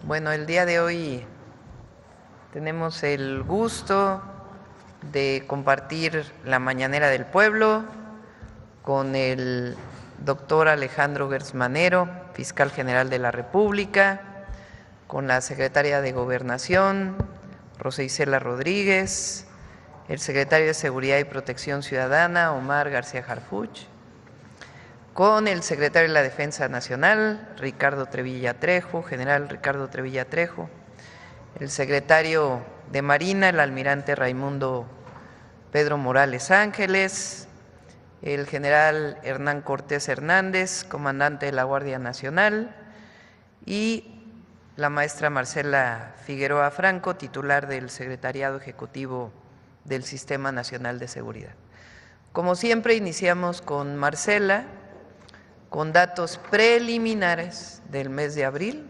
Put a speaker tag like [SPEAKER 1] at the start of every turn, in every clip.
[SPEAKER 1] Bueno, el día de hoy tenemos el gusto de compartir la Mañanera del Pueblo con el doctor Alejandro Gertz Manero, fiscal general de la República, con la secretaria de Gobernación, Rosa Isela Rodríguez, el secretario de Seguridad y Protección Ciudadana, Omar García Harfuch, con el secretario de la Defensa Nacional, Ricardo Trevilla Trejo, general Ricardo Trevilla Trejo, el secretario de Marina, el almirante Raimundo Pedro Morales Ángeles, el general Hernán Cortés Hernández, comandante de la Guardia Nacional, y la maestra Marcela Figueroa Franco, titular del Secretariado Ejecutivo del Sistema Nacional de Seguridad. Como siempre, iniciamos con Marcela, con datos preliminares del mes de abril.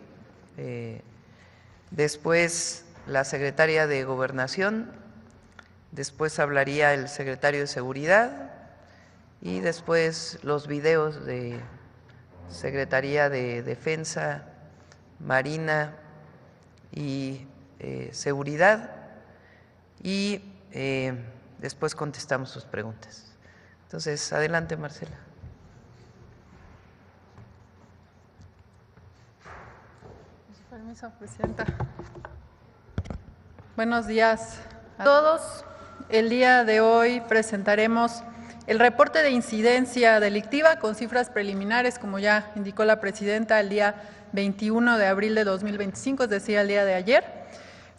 [SPEAKER 1] Después la secretaria de Gobernación, después hablaría el secretario de Seguridad y después los videos de Secretaría de Defensa, Marina y Seguridad, y después contestamos sus preguntas. Entonces, adelante, Marcela.
[SPEAKER 2] Permiso, presidenta. Buenos días a todos. El día de hoy presentaremos el reporte de incidencia delictiva con cifras preliminares, como ya indicó la presidenta, el día 21 de abril de 2025, es decir, el día de ayer,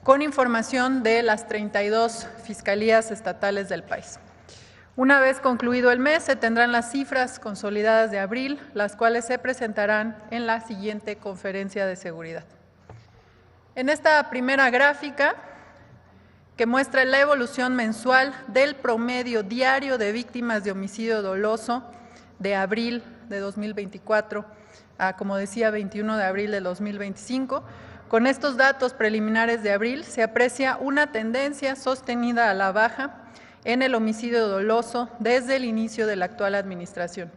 [SPEAKER 2] con información de las 32 fiscalías estatales del país. Una vez concluido el mes, se tendrán las cifras consolidadas de abril, las cuales se presentarán en la siguiente conferencia de seguridad. En esta primera gráfica, que muestra la evolución mensual del promedio diario de víctimas de homicidio doloso de abril de 2024 a, como decía, 21 de abril de 2025, con estos datos preliminares de abril se aprecia una tendencia sostenida a la baja en el homicidio doloso desde el inicio de la actual administración.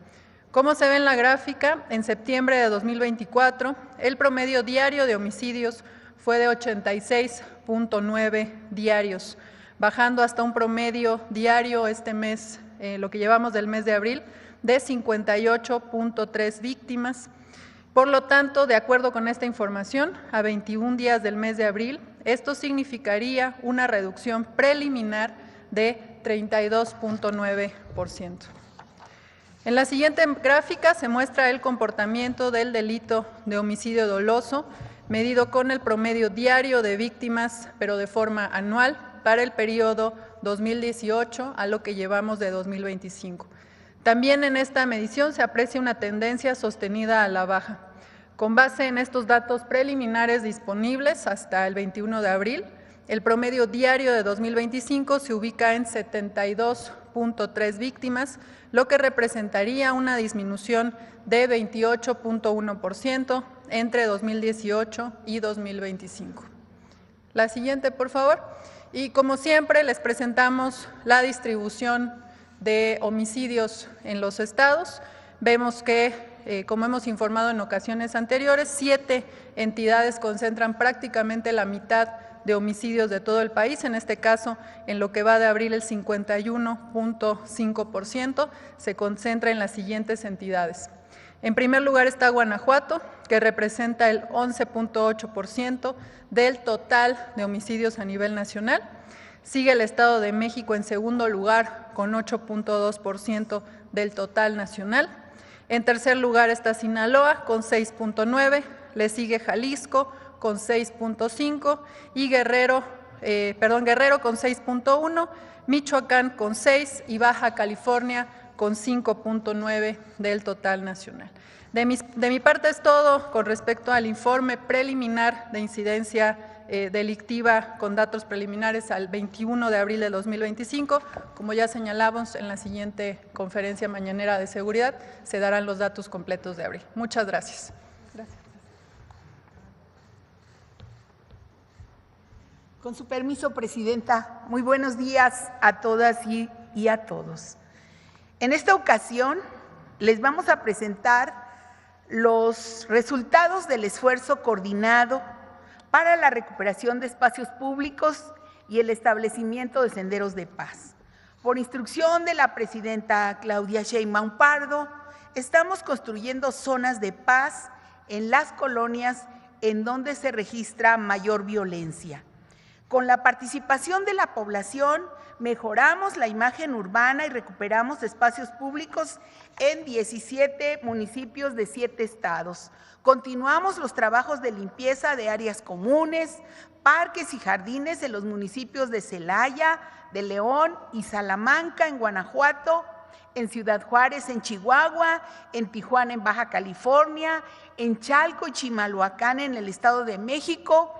[SPEAKER 2] Como se ve en la gráfica, en septiembre de 2024, el promedio diario de homicidios fue de 86.9 diarios, bajando hasta un promedio diario este mes, lo que llevamos del mes de abril, de 58.3 víctimas. Por lo tanto, de acuerdo con esta información, a 21 días del mes de abril, esto significaría una reducción preliminar de 32.9%. En la siguiente gráfica se muestra el comportamiento del delito de homicidio doloso, medido con el promedio diario de víctimas, pero de forma anual, para el periodo 2018 a lo que llevamos de 2025. También en esta medición se aprecia una tendencia sostenida a la baja. Con base en estos datos preliminares disponibles hasta el 21 de abril, el promedio diario de 2025 se ubica en 72.3 víctimas, lo que representaría una disminución de 28.1% entre 2018 y 2025. La siguiente, por favor. Y como siempre, les presentamos la distribución de homicidios en los estados. Vemos que, como hemos informado en ocasiones anteriores, 7 entidades concentran prácticamente la mitad de homicidios de todo el país. En este caso, en lo que va de abril, el 51.5% se concentra en las siguientes entidades. En primer lugar está Guanajuato, que representa el 11.8% del total de homicidios a nivel nacional. Sigue el Estado de México en segundo lugar, con 8.2% del total nacional. En tercer lugar está Sinaloa, con 6.9%, le sigue Jalisco, con 6.5%, y Guerrero con 6.1%, Michoacán con 6% y Baja California con 5.9% del total nacional. De mi parte es todo con respecto al informe preliminar de incidencia delictiva con datos preliminares al 21 de abril de 2025. Como ya señalamos, en la siguiente conferencia mañanera de seguridad se darán los datos completos de abril. Muchas gracias.
[SPEAKER 3] Con su permiso, presidenta, muy buenos días a todas y a todos. En esta ocasión les vamos a presentar los resultados del esfuerzo coordinado para la recuperación de espacios públicos y el establecimiento de senderos de paz. Por instrucción de la presidenta Claudia Sheinbaum Pardo, estamos construyendo zonas de paz en las colonias en donde se registra mayor violencia. Con la participación de la población, mejoramos la imagen urbana y recuperamos espacios públicos en 17 municipios de 7 estados. Continuamos los trabajos de limpieza de áreas comunes, parques y jardines en los municipios de Celaya, de León y Salamanca en Guanajuato, en Ciudad Juárez en Chihuahua, en Tijuana en Baja California, en Chalco y Chimalhuacán en el Estado de México,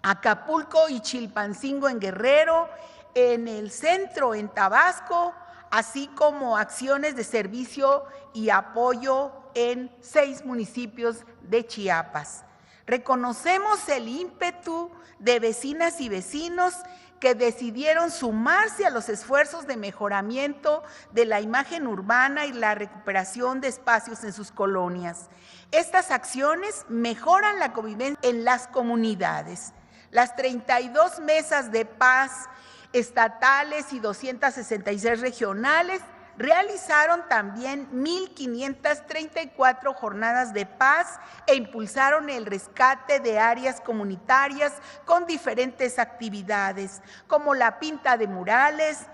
[SPEAKER 3] Acapulco y Chilpancingo en Guerrero, en el centro en Tabasco, así como acciones de servicio y apoyo en 6 municipios de Chiapas. Reconocemos el ímpetu de vecinas y vecinos que decidieron sumarse a los esfuerzos de mejoramiento de la imagen urbana y la recuperación de espacios en sus colonias. Estas acciones mejoran la convivencia en las comunidades. Las 32 mesas de paz estatales y 266 regionales realizaron también 1,534 jornadas de paz e impulsaron el rescate de áreas comunitarias con diferentes actividades, como la pinta de murales,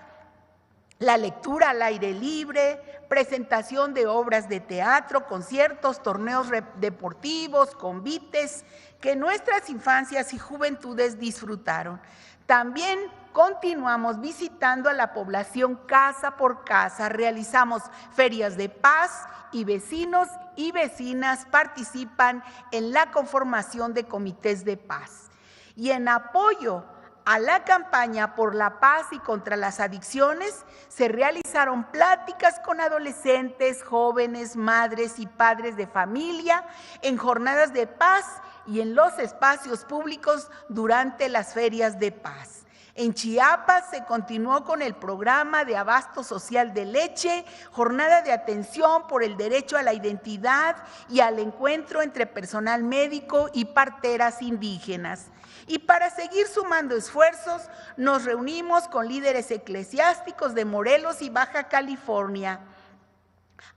[SPEAKER 3] la lectura al aire libre, presentación de obras de teatro, conciertos, torneos deportivos, convites, que nuestras infancias y juventudes disfrutaron. También continuamos visitando a la población casa por casa, realizamos ferias de paz y vecinos y vecinas participan en la conformación de comités de paz. Y en apoyo a la campaña por la paz y contra las adicciones, se realizaron pláticas con adolescentes, jóvenes, madres y padres de familia en jornadas de paz y en los espacios públicos durante las ferias de paz. En Chiapas se continuó con el programa de abasto social de leche, jornada de atención por el derecho a la identidad y al encuentro entre personal médico y parteras indígenas. Y para seguir sumando esfuerzos, nos reunimos con líderes eclesiásticos de Morelos y Baja California,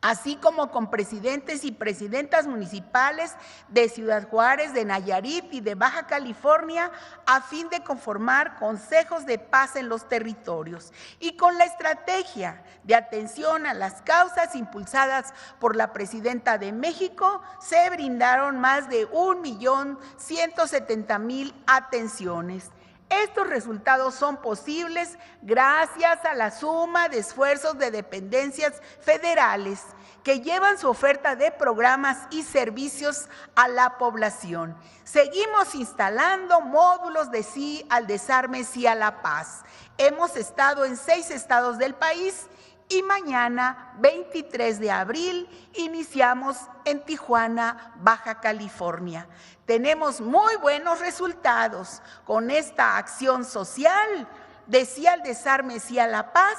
[SPEAKER 3] así como con presidentes y presidentas municipales de Ciudad Juárez, de Nayarit y de Baja California, a fin de conformar consejos de paz en los territorios. Y con la estrategia de atención a las causas impulsadas por la presidenta de México, se brindaron más de 1,170,000 atenciones. Estos resultados son posibles gracias a la suma de esfuerzos de dependencias federales que llevan su oferta de programas y servicios a la población. Seguimos instalando módulos de sí al desarme, sí a la paz. Hemos estado en 6 estados del país y mañana, 23 de abril, iniciamos en Tijuana, Baja California. Tenemos muy buenos resultados con esta acción social de sí al desarme, sí a la paz.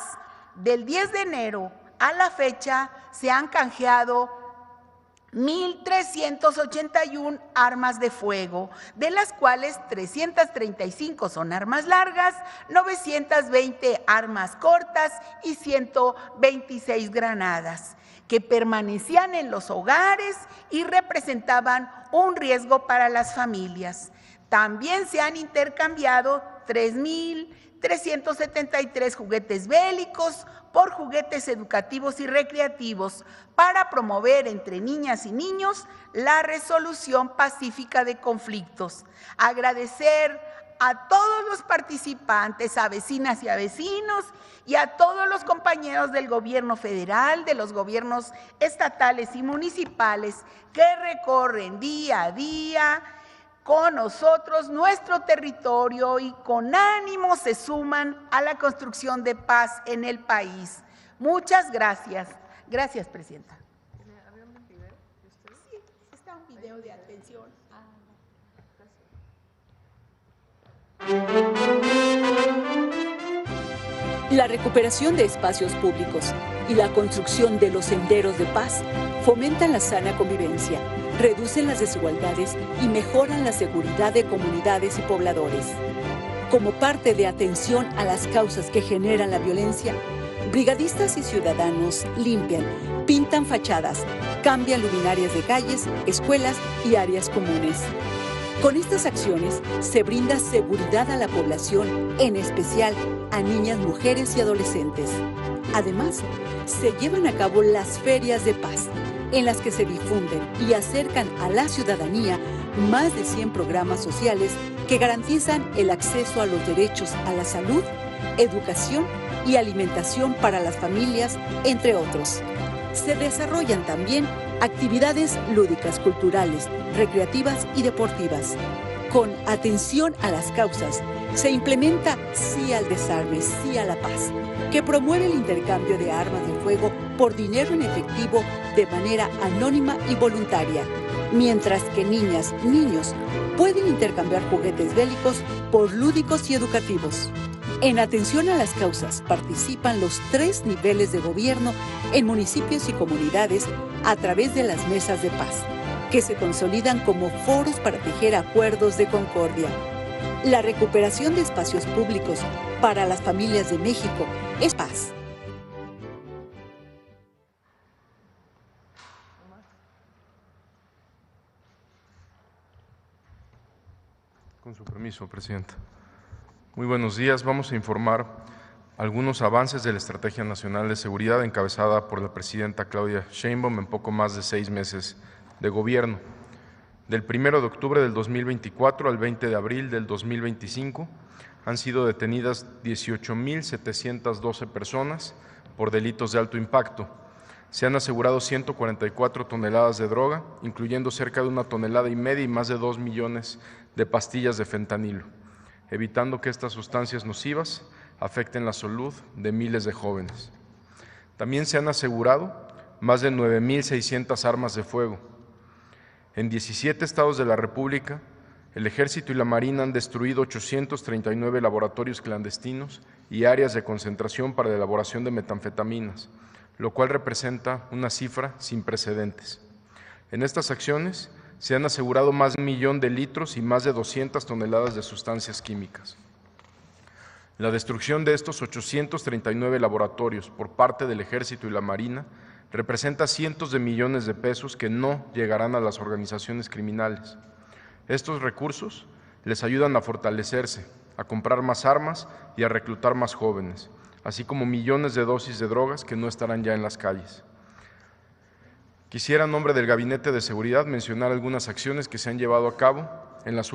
[SPEAKER 3] Del 10 de enero a la fecha se han canjeado 1,381 armas de fuego, de las cuales 335 son armas largas, 920 armas cortas y 126 granadas, que permanecían en los hogares y representaban un riesgo para las familias. También se han intercambiado 3,373 juguetes bélicos por juguetes educativos y recreativos para promover entre niñas y niños la resolución pacífica de conflictos. Agradecer a todos los participantes, a vecinas y a vecinos, y a todos los compañeros del gobierno federal, de los gobiernos estatales y municipales que recorren día a día con nosotros nuestro territorio y con ánimo se suman a la construcción de paz en el país. Muchas gracias. Gracias, Presidenta.
[SPEAKER 1] ¿Había un video de ustedes?
[SPEAKER 3] Sí, está un video de atención.
[SPEAKER 4] La recuperación de espacios públicos y la construcción de los senderos de paz fomentan la sana convivencia, reducen las desigualdades y mejoran la seguridad de comunidades y pobladores. Como parte de atención a las causas que generan la violencia, brigadistas y ciudadanos limpian, pintan fachadas, cambian luminarias de calles, escuelas y áreas comunes. Con estas acciones se brinda seguridad a la población, en especial a niñas, mujeres y adolescentes. Además, se llevan a cabo las ferias de paz, en las que se difunden y acercan a la ciudadanía más de 100 programas sociales que garantizan el acceso a los derechos a la salud, educación y alimentación para las familias, entre otros. Se desarrollan también actividades lúdicas, culturales, recreativas y deportivas. Con atención a las causas, se implementa Sí al Desarme, Sí a la Paz, que promueve el intercambio de armas de fuego por dinero en efectivo de manera anónima y voluntaria, mientras que niñas, niños pueden intercambiar juguetes bélicos por lúdicos y educativos. En atención a las causas participan los 3 niveles de gobierno en municipios y comunidades a través de las mesas de paz, que se consolidan como foros para tejer acuerdos de concordia. La recuperación de espacios públicos para las familias de México es paz.
[SPEAKER 5] Con su permiso, Presidenta. Muy buenos días. Vamos a informar algunos avances de la Estrategia Nacional de Seguridad encabezada por la Presidenta Claudia Sheinbaum en poco más de 6 meses de gobierno. Del 1 de octubre del 2024 al 20 de abril del 2025 han sido detenidas 18.712 personas por delitos de alto impacto. Se han asegurado 144 toneladas de droga, incluyendo cerca de 1,5 toneladas y más de 2 millones de pastillas de fentanilo, evitando que estas sustancias nocivas afecten la salud de miles de jóvenes. También se han asegurado más de 9.600 armas de fuego. En 17 estados de la República, el Ejército y la Marina han destruido 839 laboratorios clandestinos y áreas de concentración para la elaboración de metanfetaminas, lo cual representa una cifra sin precedentes. En estas acciones se han asegurado más de 1 millón de litros y más de 200 toneladas de sustancias químicas. La destrucción de estos 839 laboratorios por parte del Ejército y la Marina representa cientos de millones de pesos que no llegarán a las organizaciones criminales. Estos recursos les ayudan a fortalecerse, a comprar más armas y a reclutar más jóvenes, así como millones de dosis de drogas que no estarán ya en las calles. Quisiera, en nombre del Gabinete de Seguridad, mencionar algunas acciones que se han llevado a cabo en las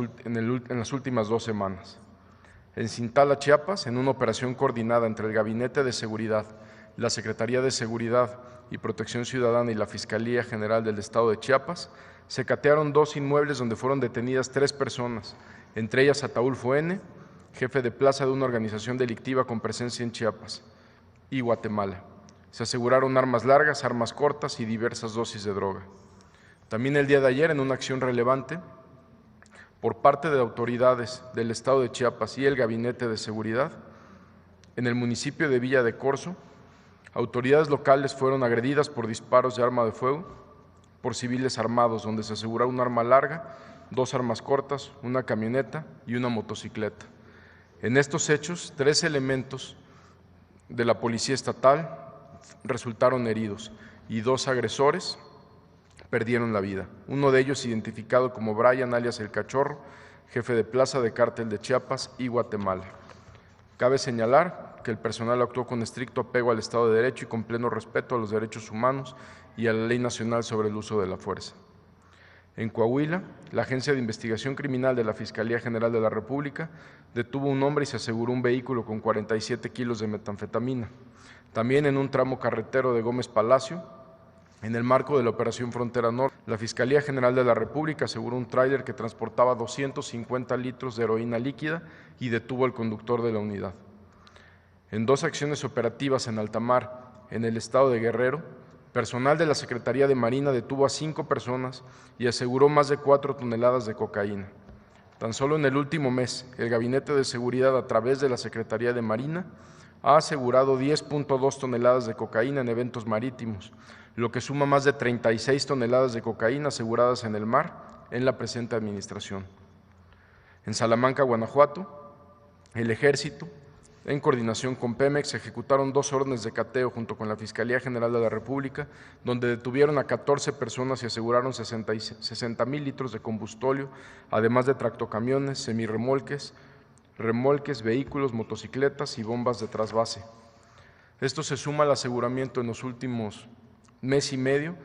[SPEAKER 5] últimas 2 semanas. En Cintala, Chiapas, en una operación coordinada entre el Gabinete de Seguridad, la Secretaría de Seguridad y Protección Ciudadana y la Fiscalía General del Estado de Chiapas, se catearon 2 inmuebles donde fueron detenidas 3 personas, entre ellas Ataúlfo N., jefe de plaza de una organización delictiva con presencia en Chiapas y Guatemala. Se aseguraron armas largas, armas cortas y diversas dosis de droga. También el día de ayer, en una acción relevante, por parte de autoridades del Estado de Chiapas y el Gabinete de Seguridad, en el municipio de Villa de Corzo, autoridades locales fueron agredidas por disparos de arma de fuego por civiles armados, donde se aseguró un arma larga, 2 armas cortas, una camioneta y una motocicleta. En estos hechos, 3 elementos de la Policía Estatal resultaron heridos y 2 agresores perdieron la vida. Uno de ellos identificado como Brian, alias El Cachorro, jefe de plaza de cártel de Chiapas y Guatemala. Cabe señalar que el personal actuó con estricto apego al Estado de Derecho y con pleno respeto a los derechos humanos y a la Ley Nacional sobre el uso de la fuerza. En Coahuila, la Agencia de Investigación Criminal de la Fiscalía General de la República detuvo a un hombre y se aseguró un vehículo con 47 kilos de metanfetamina. También en un tramo carretero de Gómez Palacio, en el marco de la Operación Frontera Norte, la Fiscalía General de la República aseguró un tráiler que transportaba 250 litros de heroína líquida y detuvo al conductor de la unidad. En 2 acciones operativas en alta mar, en el estado de Guerrero, personal de la Secretaría de Marina detuvo a 5 personas y aseguró más de 4 toneladas de cocaína. Tan solo en el último mes, el Gabinete de Seguridad, a través de la Secretaría de Marina, ha asegurado 10.2 toneladas de cocaína en eventos marítimos, lo que suma más de 36 toneladas de cocaína aseguradas en el mar en la presente administración. En Salamanca, Guanajuato, el Ejército, en coordinación con Pemex, ejecutaron 2 órdenes de cateo junto con la Fiscalía General de la República, donde detuvieron a 14 personas y aseguraron 60,000 litros de combustóleo, además de tractocamiones, semirremolques, remolques, vehículos, motocicletas y bombas de trasvase. Esto se suma al aseguramiento en los últimos mes y medio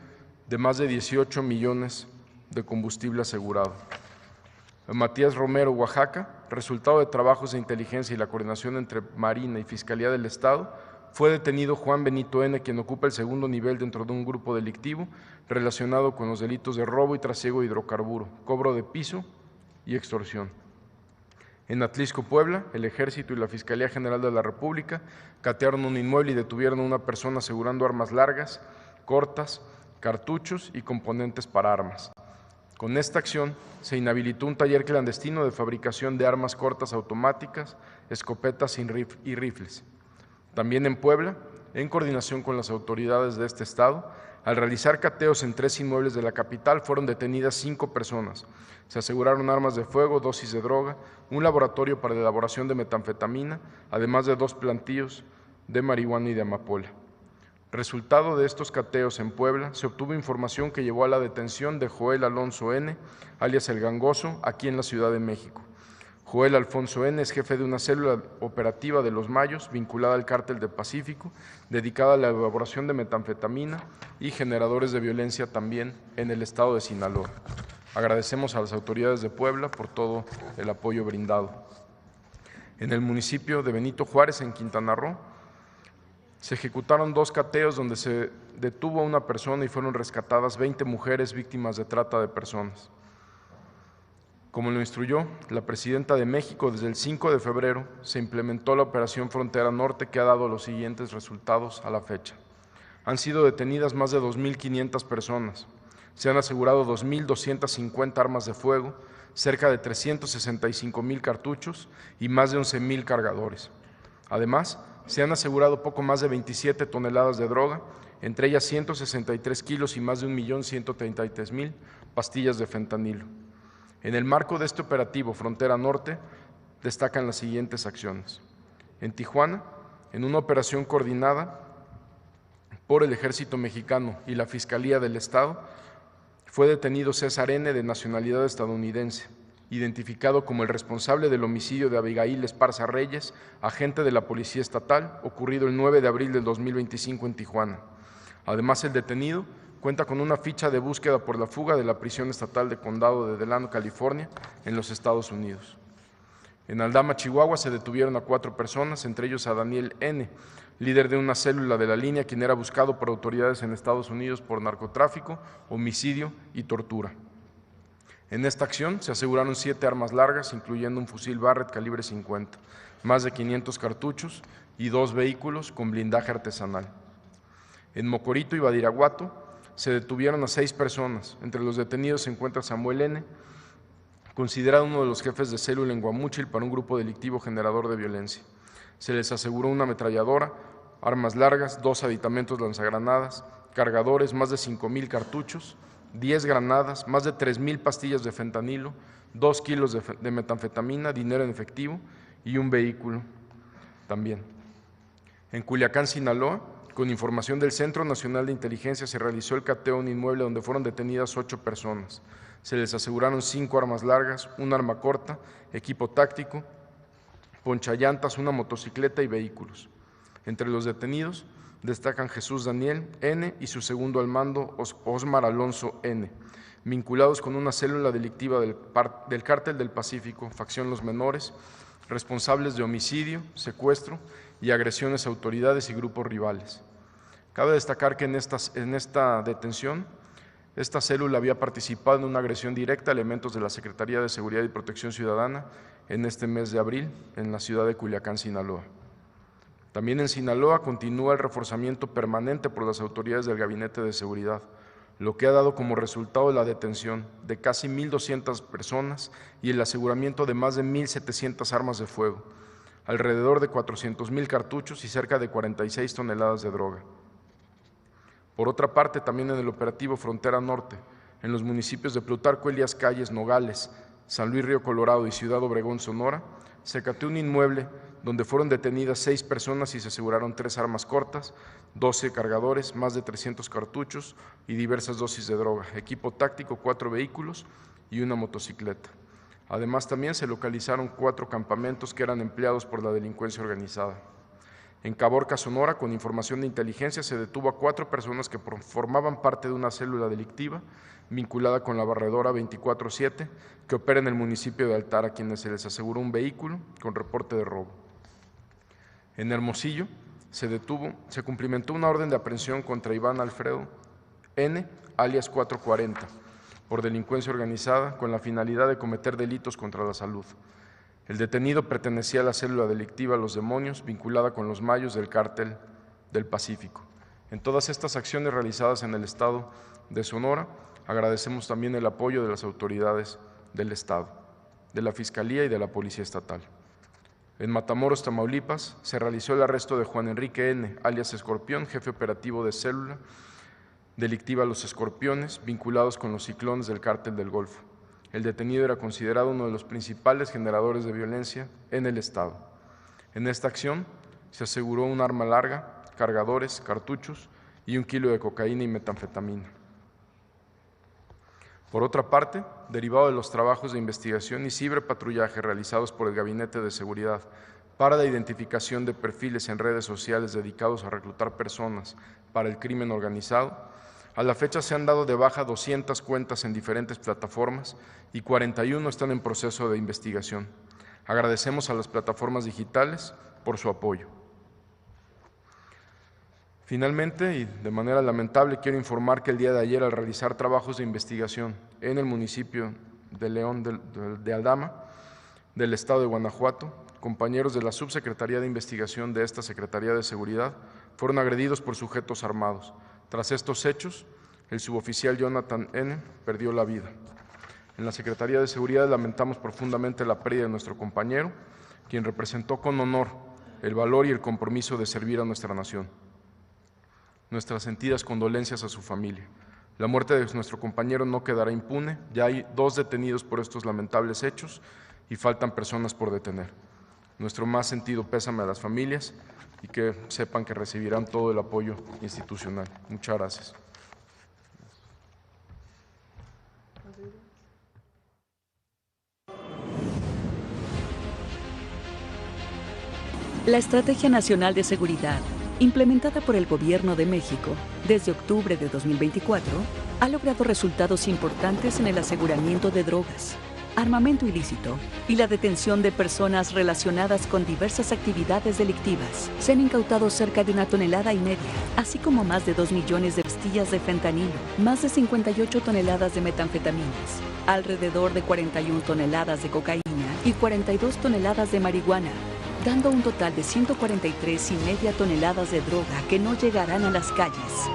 [SPEAKER 5] de más de 18 millones de combustible asegurado. En Matías Romero, Oaxaca, resultado de trabajos de inteligencia y la coordinación entre Marina y Fiscalía del Estado, fue detenido Juan Benito N., quien ocupa el segundo nivel dentro de un grupo delictivo relacionado con los delitos de robo y trasiego de hidrocarburo, cobro de piso y extorsión. En Atlisco, Puebla, el Ejército y la Fiscalía General de la República catearon un inmueble y detuvieron a una persona asegurando armas largas, cortas, cartuchos y componentes para armas. Con esta acción se inhabilitó un taller clandestino de fabricación de armas cortas automáticas, escopetas y rifles. También en Puebla, en coordinación con las autoridades de este estado, al realizar cateos en 3 inmuebles de la capital, fueron detenidas 5 personas. Se aseguraron armas de fuego, dosis de droga, un laboratorio para la elaboración de metanfetamina, además de 2 plantíos de marihuana y de amapola. Resultado de estos cateos en Puebla, se obtuvo información que llevó a la detención de Joel Alonso N., alias El Gangoso, aquí en la Ciudad de México. Joel Alfonso N. es jefe de una célula operativa de Los Mayos, vinculada al Cártel del Pacífico, dedicada a la elaboración de metanfetamina y generadores de violencia también en el estado de Sinaloa. Agradecemos a las autoridades de Puebla por todo el apoyo brindado. En el municipio de Benito Juárez, en Quintana Roo, se ejecutaron 2 cateos donde se detuvo a una persona y fueron rescatadas 20 mujeres víctimas de trata de personas. Como lo instruyó la Presidenta de México, desde el 5 de febrero se implementó la Operación Frontera Norte, que ha dado los siguientes resultados a la fecha. Han sido detenidas más de 2,500 personas, se han asegurado 2,250 armas de fuego, cerca de 365,000 cartuchos y más de 11,000 cargadores. Además, se han asegurado poco más de 27 toneladas de droga, entre ellas 163 kilos y más de 1,133,000 pastillas de fentanilo. En el marco de este operativo Frontera Norte, destacan las siguientes acciones. En Tijuana, en una operación coordinada por el Ejército Mexicano y la Fiscalía del Estado, fue detenido César N., de nacionalidad estadounidense, identificado como el responsable del homicidio de Abigail Esparza Reyes, agente de la Policía Estatal, ocurrido el 9 de abril del 2025 en Tijuana. Además, el detenido cuenta con una ficha de búsqueda por la fuga de la prisión estatal de Condado de Delano, California, en los Estados Unidos. En Aldama, Chihuahua, se detuvieron a 4 personas, entre ellos a Daniel N., líder de una célula de la línea, quien era buscado por autoridades en Estados Unidos por narcotráfico, homicidio y tortura. En esta acción se aseguraron 7 armas largas, incluyendo un fusil Barrett calibre 50, más de 500 cartuchos y 2 vehículos con blindaje artesanal. En Mocorito y Badiraguato se detuvieron a 6 personas. Entre los detenidos se encuentra Samuel N., considerado uno de los jefes de célula en Guamúchil para un grupo delictivo generador de violencia. Se les aseguró una ametralladora, armas largas, 2 aditamentos lanzagranadas, cargadores, más de 5,000 cartuchos, 10 granadas, más de 3,000 pastillas de fentanilo, 2 kilos de metanfetamina, dinero en efectivo y un vehículo también. En Culiacán, Sinaloa, con información del Centro Nacional de Inteligencia, se realizó el cateo en un inmueble donde fueron detenidas 8 personas. Se les aseguraron 5 armas largas, un arma corta, equipo táctico, ponchallantas, una motocicleta y vehículos. Entre los detenidos destacan Jesús Daniel N. y su segundo al mando, Osmar Alonso N., vinculados con una célula delictiva del Cártel del Pacífico, facción Los Menores, responsables de homicidio, secuestro y agresiones a autoridades y grupos rivales. Cabe destacar que en esta detención, esta célula había participado en una agresión directa a elementos de la Secretaría de Seguridad y Protección Ciudadana en este mes de abril en la ciudad de Culiacán, Sinaloa. También en Sinaloa continúa el reforzamiento permanente por las autoridades del Gabinete de Seguridad, lo que ha dado como resultado la detención de casi 1,200 personas y el aseguramiento de más de 1,700 armas de fuego, alrededor de 400,000 cartuchos y cerca de 46 toneladas de droga. Por otra parte, también en el operativo Frontera Norte, en los municipios de Plutarco Elías Calles, Nogales, San Luis Río Colorado y Ciudad Obregón, Sonora, se cateó un inmueble donde fueron detenidas 6 personas y se aseguraron 3 armas cortas, 12 cargadores, más de 300 cartuchos y diversas dosis de droga, equipo táctico, 4 vehículos y una motocicleta. Además, también se localizaron 4 campamentos que eran empleados por la delincuencia organizada. En Caborca, Sonora, con información de inteligencia, se detuvo a 4 personas que formaban parte de una célula delictiva vinculada con la barredora 24/7 que opera en el municipio de Altar, a quienes se les aseguró un vehículo con reporte de robo. En Hermosillo se cumplimentó una orden de aprehensión contra Iván Alfredo N., alias 440, por delincuencia organizada con la finalidad de cometer delitos contra la salud. El detenido pertenecía a la célula delictiva Los Demonios, vinculada con los Mayos del Cártel del Pacífico. En todas estas acciones realizadas en el estado de Sonora, agradecemos también el apoyo de las autoridades del estado, de la Fiscalía y de la Policía Estatal. En Matamoros, Tamaulipas, se realizó el arresto de Juan Enrique N., alias Escorpión, jefe operativo de célula delictiva Los Escorpiones, vinculados con los Ciclones del Cártel del Golfo. El detenido era considerado uno de los principales generadores de violencia en el estado. En esta acción se aseguró un arma larga, cargadores, cartuchos y 1 kilo de cocaína y metanfetamina. Por otra parte, derivado de los trabajos de investigación y ciberpatrullaje realizados por el Gabinete de Seguridad para la identificación de perfiles en redes sociales dedicados a reclutar personas para el crimen organizado, a la fecha se han dado de baja 200 cuentas en diferentes plataformas y 41 están en proceso de investigación. Agradecemos a las plataformas digitales por su apoyo. Finalmente, y de manera lamentable, quiero informar que el día de ayer, al realizar trabajos de investigación en el municipio de León de Aldama, del estado de Guanajuato, compañeros de la Subsecretaría de Investigación de esta Secretaría de Seguridad fueron agredidos por sujetos armados. Tras estos hechos, el suboficial Jonathan N. perdió la vida. En la Secretaría de Seguridad lamentamos profundamente la pérdida de nuestro compañero, quien representó con honor el valor y el compromiso de servir a nuestra nación. Nuestras sentidas condolencias a su familia. La muerte de nuestro compañero no quedará impune, ya hay 2 detenidos por estos lamentables hechos y faltan personas por detener. Nuestro más sentido pésame a las familias y que sepan que recibirán todo el apoyo institucional. Muchas gracias.
[SPEAKER 4] La Estrategia Nacional de Seguridad, implementada por el Gobierno de México desde octubre de 2024, ha logrado resultados importantes en el aseguramiento de drogas, armamento ilícito y la detención de personas relacionadas con diversas actividades delictivas. Se han incautado cerca de 1,5 toneladas, así como más de 2 millones de pastillas de fentanilo, más de 58 toneladas de metanfetaminas, alrededor de 41 toneladas de cocaína y 42 toneladas de marihuana, dando un total de 143,5 toneladas de droga que no llegarán a las calles.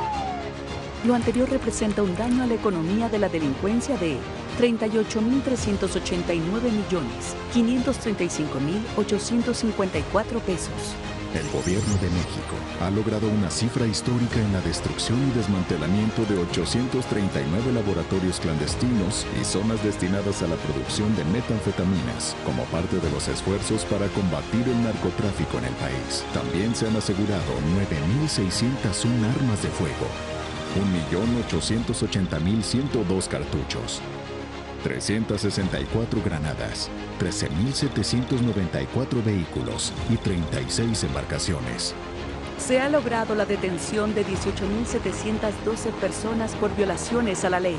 [SPEAKER 4] Lo anterior representa un daño a la economía de la delincuencia de 38,389,535,854 pesos.
[SPEAKER 6] El Gobierno de México ha logrado una cifra histórica en la destrucción y desmantelamiento de 839 laboratorios clandestinos y zonas destinadas a la producción de metanfetaminas, como parte de los esfuerzos para combatir el narcotráfico en el país. También se han asegurado 9,601 armas de fuego, 1,880,102 cartuchos, 364 granadas, 13,794 vehículos y 36 embarcaciones.
[SPEAKER 4] Se ha logrado la detención de 18,712 personas por violaciones a la ley,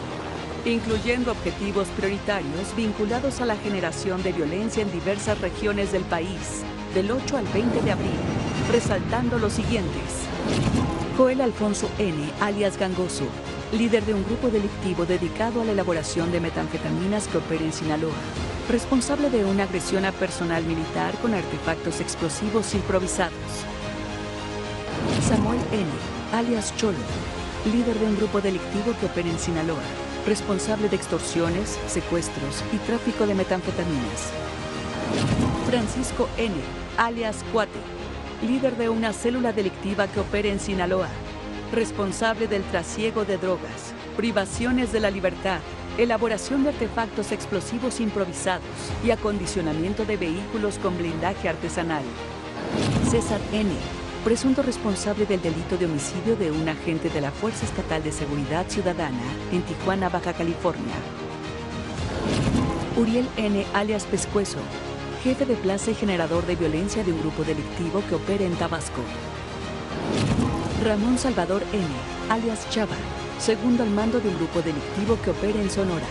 [SPEAKER 4] incluyendo objetivos prioritarios vinculados a la generación de violencia en diversas regiones del país, del 8 al 20 de abril, resaltando los siguientes. Joel Alfonso N., alias Gangoso, líder de un grupo delictivo dedicado a la elaboración de metanfetaminas que opera en Sinaloa, responsable de una agresión a personal militar con artefactos explosivos improvisados. Samuel N., alias Cholo, líder de un grupo delictivo que opera en Sinaloa, responsable de extorsiones, secuestros y tráfico de metanfetaminas. Francisco N., alias Cuate, líder de una célula delictiva que opera en Sinaloa, responsable del trasiego de drogas, privaciones de la libertad, elaboración de artefactos explosivos improvisados y acondicionamiento de vehículos con blindaje artesanal. César N., presunto responsable del delito de homicidio de un agente de la Fuerza Estatal de Seguridad Ciudadana en Tijuana, Baja California. Uriel N., alias Pescuezo, jefe de plaza y generador de violencia de un grupo delictivo que opera en Tabasco. Ramón Salvador N., alias Chava, segundo al mando de un grupo delictivo que opera en Sonora.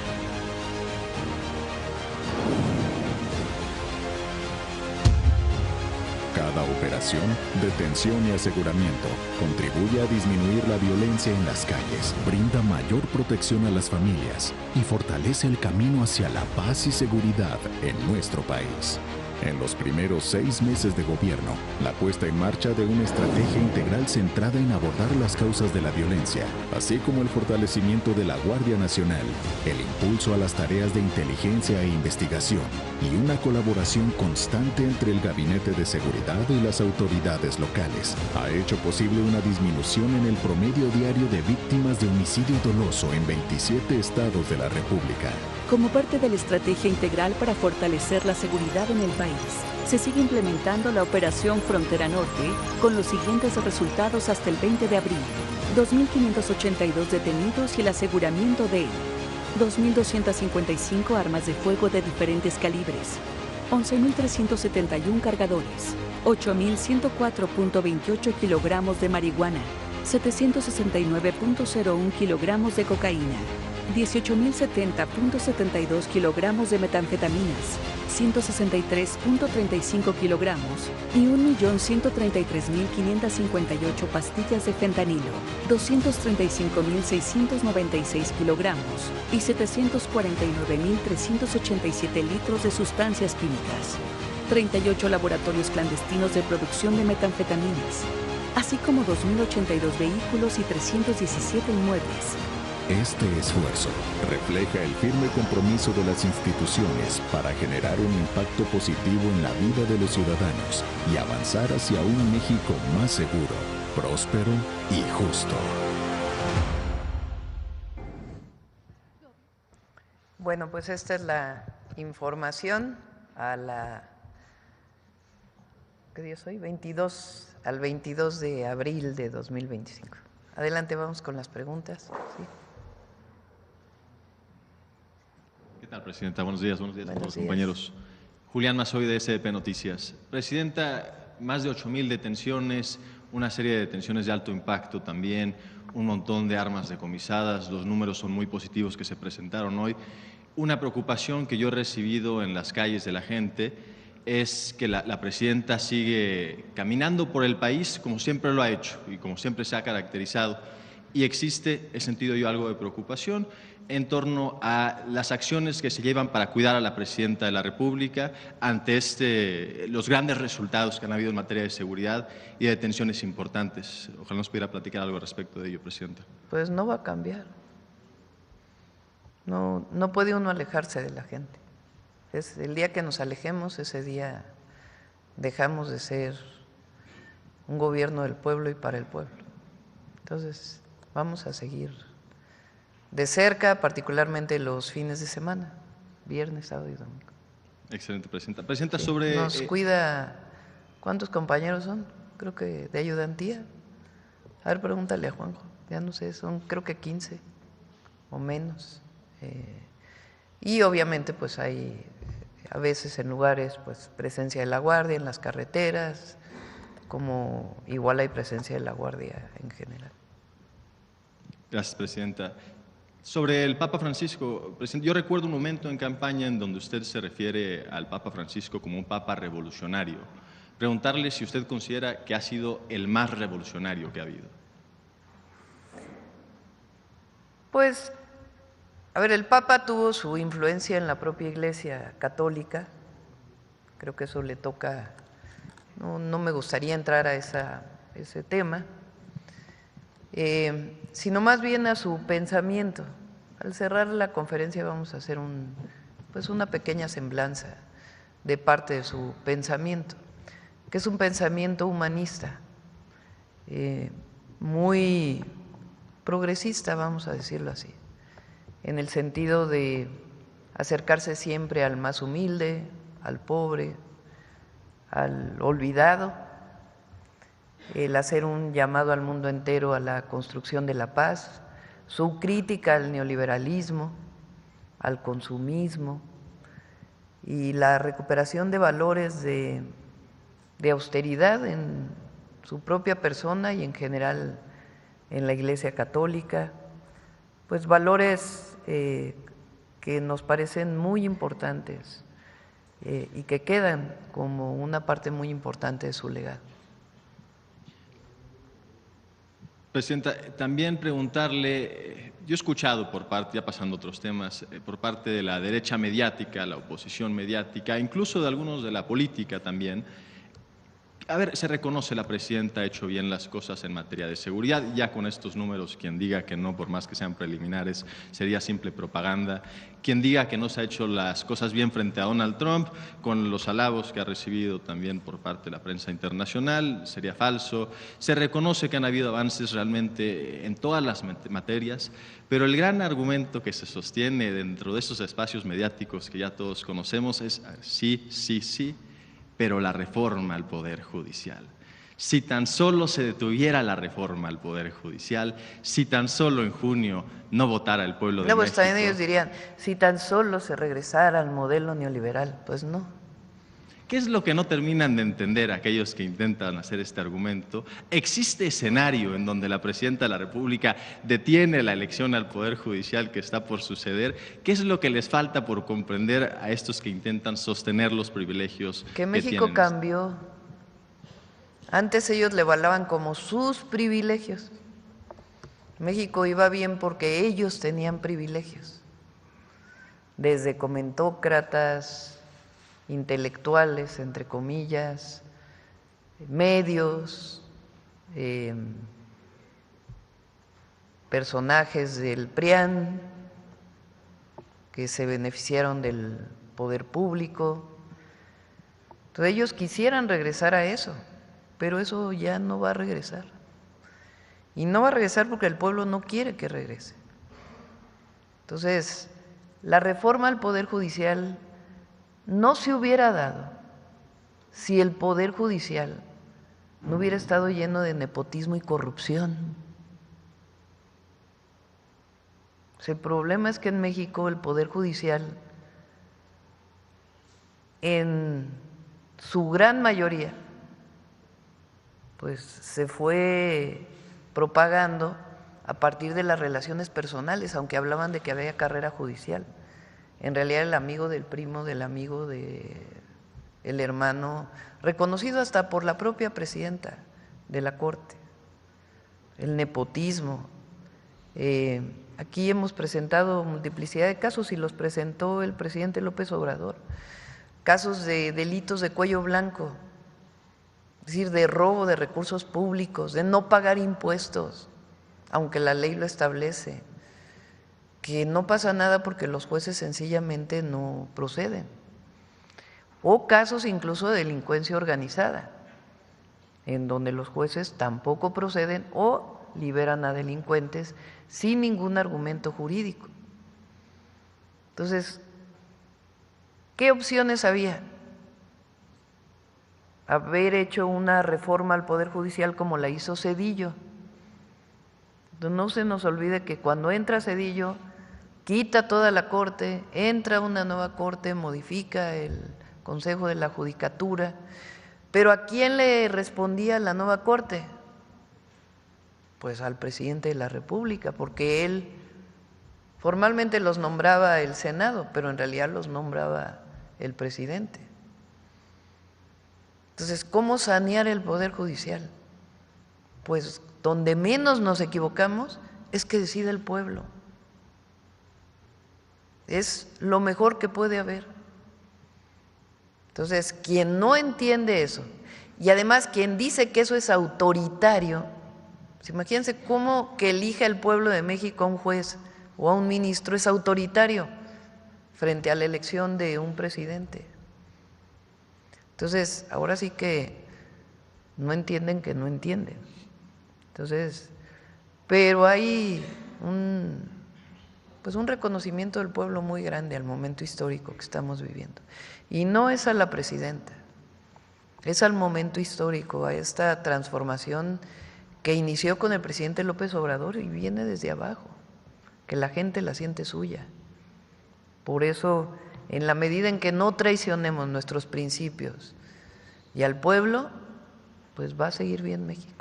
[SPEAKER 6] Cada operación, detención y aseguramiento contribuye a disminuir la violencia en las calles, brinda mayor protección a las familias y fortalece el camino hacia la paz y seguridad en nuestro país. En los primeros 6 meses de gobierno, la puesta en marcha de una estrategia integral centrada en abordar las causas de la violencia, así como el fortalecimiento de la Guardia Nacional, el impulso a las tareas de inteligencia e investigación y una colaboración constante entre el Gabinete de Seguridad y las autoridades locales, ha hecho posible una disminución en el promedio diario de víctimas de homicidio doloso en 27 estados de la República.
[SPEAKER 4] Como parte de la estrategia integral para fortalecer la seguridad en el país, se sigue implementando la Operación Frontera Norte con los siguientes resultados hasta el 20 de abril. 2.582 detenidos y el aseguramiento de 2.255 armas de fuego de diferentes calibres, 11.371 cargadores, 8.104.28 kilogramos de marihuana, 769.01 kilogramos de cocaína, 18.070.72 kilogramos de metanfetaminas, 163.35 kilogramos y 1.133.558 pastillas de fentanilo, 235.696 kilogramos y 749.387 litros de sustancias químicas, 38 laboratorios clandestinos de producción de metanfetaminas, así como 2.082 vehículos y 317 inmuebles.
[SPEAKER 6] Este esfuerzo refleja el firme compromiso de las instituciones para generar un impacto positivo en la vida de los ciudadanos y avanzar hacia un México más seguro, próspero y justo.
[SPEAKER 1] Bueno, pues esta es la información a la, ¿qué día es hoy? 22 de abril de 2025. Adelante, vamos con las preguntas. ¿Sí?
[SPEAKER 7] ¿Qué tal, Presidenta? Buenos días a todos los compañeros. Julián Mazoy, de SDP Noticias. Presidenta, más de 8,000 detenciones, una serie de detenciones de alto impacto también, un montón de armas decomisadas, los números son muy positivos que se presentaron hoy. Una preocupación que yo he recibido en las calles de la gente es que la Presidenta sigue caminando por el país como siempre lo ha hecho y como siempre se ha caracterizado. Y existe, he sentido yo algo de preocupación en torno a las acciones que se llevan para cuidar a la Presidenta de la República ante los grandes resultados que han habido en materia de seguridad y de detenciones importantes. Ojalá nos pudiera platicar algo al respecto de ello, Presidenta.
[SPEAKER 1] Pues no va a cambiar. No puede uno alejarse de la gente. Es el día que nos alejemos, ese día dejamos de ser un gobierno del pueblo y para el pueblo. Entonces, vamos a seguir de cerca, particularmente los fines de semana, viernes, sábado y domingo.
[SPEAKER 7] Excelente, Presidenta. Presidenta,
[SPEAKER 1] Sí,
[SPEAKER 7] sobre…
[SPEAKER 1] nos cuida, ¿cuántos compañeros son? Creo que de ayudantía. A ver, pregúntale a Juanjo, ya no sé, son creo que 15 o menos. Y obviamente pues hay a veces en lugares pues presencia de la Guardia en las carreteras, como igual hay presencia de la Guardia en general.
[SPEAKER 7] Gracias, Presidenta. Sobre el Papa Francisco, Presidente, yo recuerdo un momento en campaña en donde usted se refiere al Papa Francisco como un Papa revolucionario. Preguntarle si usted considera que ha sido el más revolucionario que ha habido.
[SPEAKER 1] Pues, a ver, el Papa tuvo su influencia en la propia Iglesia católica. Creo que eso le toca, no me gustaría entrar a ese tema. Sino más bien a su pensamiento. Al cerrar la conferencia vamos a hacer una pequeña semblanza de parte de su pensamiento, que es un pensamiento humanista. muy progresista, vamos a decirlo así, en el sentido de acercarse siempre al más humilde, al pobre, al olvidado, el hacer un llamado al mundo entero a la construcción de la paz, su crítica al neoliberalismo, al consumismo y la recuperación de valores de austeridad en su propia persona y en general en la Iglesia Católica, pues valores que nos parecen muy importantes y que quedan como una parte muy importante de su legado.
[SPEAKER 7] Presidenta, también preguntarle, yo he escuchado por parte, ya pasando a otros temas, por parte de la derecha mediática, la oposición mediática, incluso de algunos de la política también. A ver, se reconoce la presidenta ha hecho bien las cosas en materia de seguridad, ya con estos números quien diga que no, por más que sean preliminares, sería simple propaganda. Quien diga que no se ha hecho las cosas bien frente a Donald Trump, con los halagos que ha recibido también por parte de la prensa internacional, sería falso. Se reconoce que han habido avances realmente en todas las materias, pero el gran argumento que se sostiene dentro de esos espacios mediáticos que ya todos conocemos es sí, sí, sí, pero la reforma al Poder Judicial. Si tan solo se detuviera la reforma al Poder Judicial, si tan solo en junio no votara el pueblo de México.
[SPEAKER 1] Pues también ellos dirían, si tan solo se regresara al modelo neoliberal, pues no.
[SPEAKER 7] ¿Qué es lo que no terminan de entender aquellos que intentan hacer este argumento? ¿Existe escenario en donde la Presidenta de la República detiene la elección al Poder Judicial que está por suceder? ¿Qué es lo que les falta por comprender a estos que intentan sostener los privilegios
[SPEAKER 1] que México cambió? Antes ellos le valaban como sus privilegios. México iba bien porque ellos tenían privilegios. Desde comentócratas, intelectuales, entre comillas, medios, personajes del PRIAN que se beneficiaron del poder público. Entonces ellos quisieran regresar a eso, pero eso ya no va a regresar. Y no va a regresar porque el pueblo no quiere que regrese. Entonces, la reforma al Poder Judicial no se hubiera dado si el Poder Judicial no hubiera estado lleno de nepotismo y corrupción. El problema es que en México el Poder Judicial, en su gran mayoría, pues se fue propagando a partir de las relaciones personales, aunque hablaban de que había carrera judicial. En realidad el amigo del primo, del amigo del hermano, reconocido hasta por la propia presidenta de la Corte. El nepotismo. Aquí hemos presentado multiplicidad de casos y los presentó el presidente López Obrador. Casos de delitos de cuello blanco, es decir, de robo de recursos públicos, de no pagar impuestos, aunque la ley lo establece, que no pasa nada porque los jueces sencillamente no proceden. O casos incluso de delincuencia organizada, en donde los jueces tampoco proceden o liberan a delincuentes sin ningún argumento jurídico. Entonces, ¿qué opciones había? Haber hecho una reforma al Poder Judicial como la hizo Zedillo. No se nos olvide que cuando entra Zedillo, quita toda la Corte, entra una nueva Corte, modifica el Consejo de la Judicatura, pero ¿a quién le respondía la nueva Corte? Pues al presidente de la República, porque él formalmente los nombraba el Senado, pero en realidad los nombraba el presidente. Entonces, ¿cómo sanear el Poder Judicial? Pues donde menos nos equivocamos es que decida el pueblo. Es lo mejor que puede haber. Entonces, quien no entiende eso, y además quien dice que eso es autoritario, pues imagínense cómo que elija el pueblo de México a un juez o a un ministro es autoritario frente a la elección de un presidente. Entonces, ahora sí que no entienden que no entienden. Entonces, pero hay un reconocimiento del pueblo muy grande al momento histórico que estamos viviendo. Y no es a la presidenta, es al momento histórico, a esta transformación que inició con el presidente López Obrador y viene desde abajo, que la gente la siente suya. Por eso, en la medida en que no traicionemos nuestros principios y al pueblo, pues va a seguir bien México.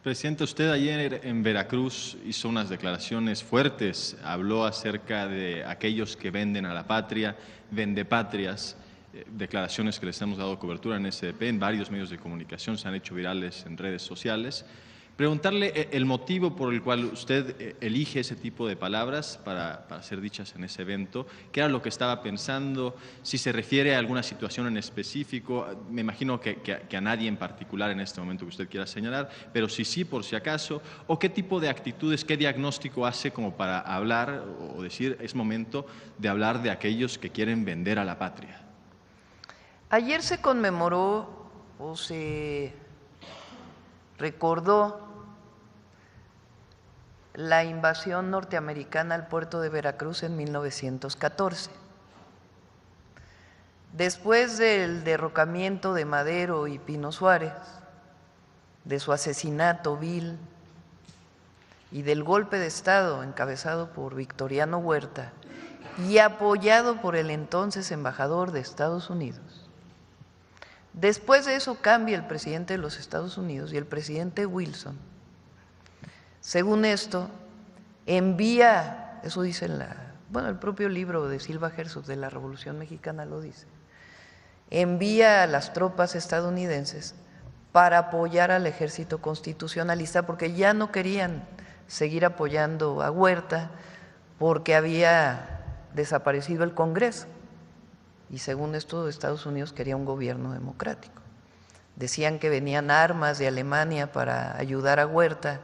[SPEAKER 7] Presidente, usted ayer en Veracruz hizo unas declaraciones fuertes, habló acerca de aquellos que venden a la patria, vendepatrias, declaraciones que les hemos dado cobertura en SDP, en varios medios de comunicación, se han hecho virales en redes sociales. Preguntarle el motivo por el cual usted elige ese tipo de palabras para ser dichas en ese evento, qué era lo que estaba pensando, si se refiere a alguna situación en específico, me imagino que a nadie en particular en este momento que usted quiera señalar, pero sí, por si acaso, o qué tipo de actitudes, qué diagnóstico hace como para hablar o decir es momento de hablar de aquellos que quieren vender a la patria.
[SPEAKER 1] Ayer se conmemoró o se recordó la invasión norteamericana al puerto de Veracruz en 1914. Después del derrocamiento de Madero y Pino Suárez, de su asesinato vil y del golpe de Estado encabezado por Victoriano Huerta y apoyado por el entonces embajador de Estados Unidos. Después de eso cambia el presidente de los Estados Unidos y el presidente Wilson, según esto, envía, eso dice el propio libro de Silva Herzog de la Revolución Mexicana lo dice, envía a las tropas estadounidenses para apoyar al ejército constitucionalista porque ya no querían seguir apoyando a Huerta porque había desaparecido el Congreso. Y según esto, Estados Unidos quería un gobierno democrático. Decían que venían armas de Alemania para ayudar a Huerta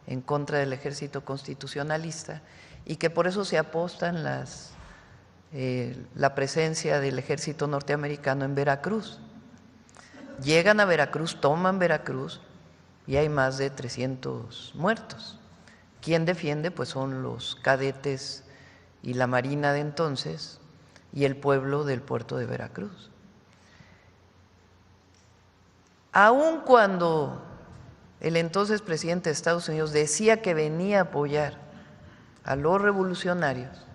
[SPEAKER 1] en contra del ejército constitucionalista y que por eso se apostan la presencia del ejército norteamericano en Veracruz. Llegan a Veracruz, toman Veracruz y hay más de 300 muertos. ¿Quién defiende? Pues son los cadetes y la Marina de entonces y el pueblo del puerto de Veracruz. Aun cuando el entonces presidente de Estados Unidos decía que venía a apoyar a los revolucionarios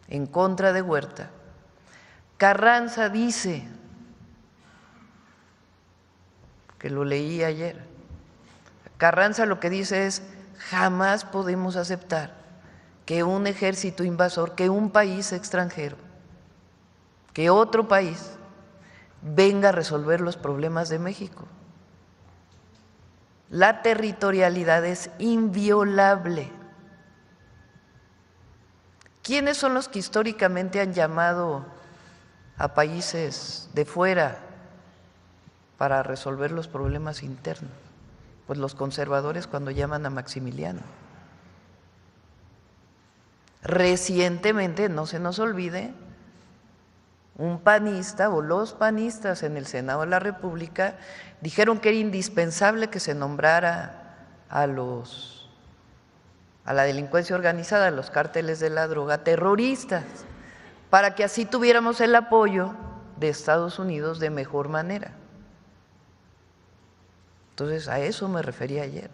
[SPEAKER 1] en contra de Huerta, Carranza dice, que lo leí ayer, Carranza lo que dice es: jamás podemos aceptar que un ejército invasor, que un país extranjero, que otro país venga a resolver los problemas de México. La territorialidad es inviolable. ¿Quiénes son los que históricamente han llamado a países de fuera para resolver los problemas internos? Pues los conservadores cuando llaman a Maximiliano. Recientemente, no se nos olvide, un panista o los panistas en el Senado de la República dijeron que era indispensable que se nombrara a la delincuencia organizada, a los cárteles de la droga, terroristas, para que así tuviéramos el apoyo de Estados Unidos de mejor manera. Entonces, a eso me refería ayer.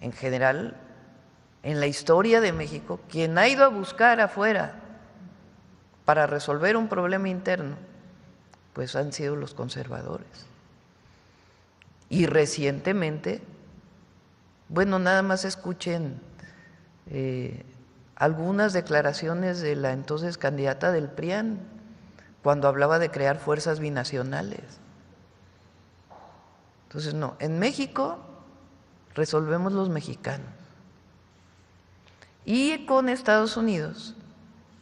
[SPEAKER 1] En general, en la historia de México, quien ha ido a buscar afuera para resolver un problema interno, pues han sido los conservadores. Y recientemente, bueno, nada más escuchen algunas declaraciones de la entonces candidata del PRIAN, cuando hablaba de crear fuerzas binacionales. Entonces, no, en México resolvemos los mexicanos. Y con Estados Unidos,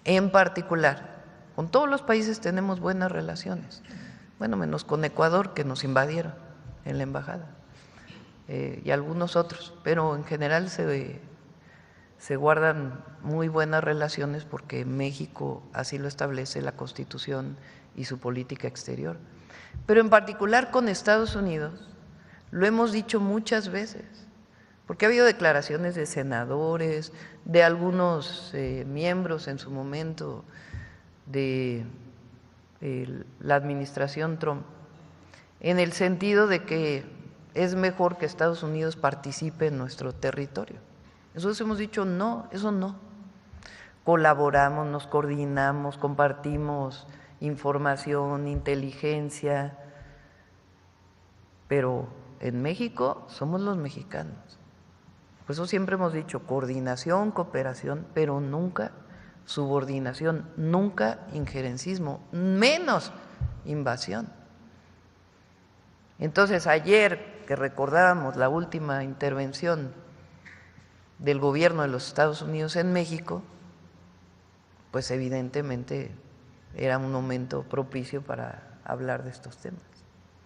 [SPEAKER 1] en particular, con todos los países tenemos buenas relaciones, bueno, menos con Ecuador, que nos invadieron en la embajada, y algunos otros, pero en general se guardan muy buenas relaciones porque México así lo establece la Constitución y su política exterior. Pero en particular con Estados Unidos, Lo hemos dicho muchas veces, porque ha habido declaraciones de senadores, de algunos miembros en su momento de la administración Trump, en el sentido de que es mejor que Estados Unidos participe en nuestro territorio. Nosotros hemos dicho no, eso no. Colaboramos, nos coordinamos, compartimos información, inteligencia, pero en México somos los mexicanos. Por eso siempre hemos dicho coordinación, cooperación, pero nunca subordinación, nunca injerencismo, menos invasión. Entonces, ayer que recordábamos la última intervención del gobierno de los Estados Unidos en México, pues evidentemente era un momento propicio para hablar de estos temas.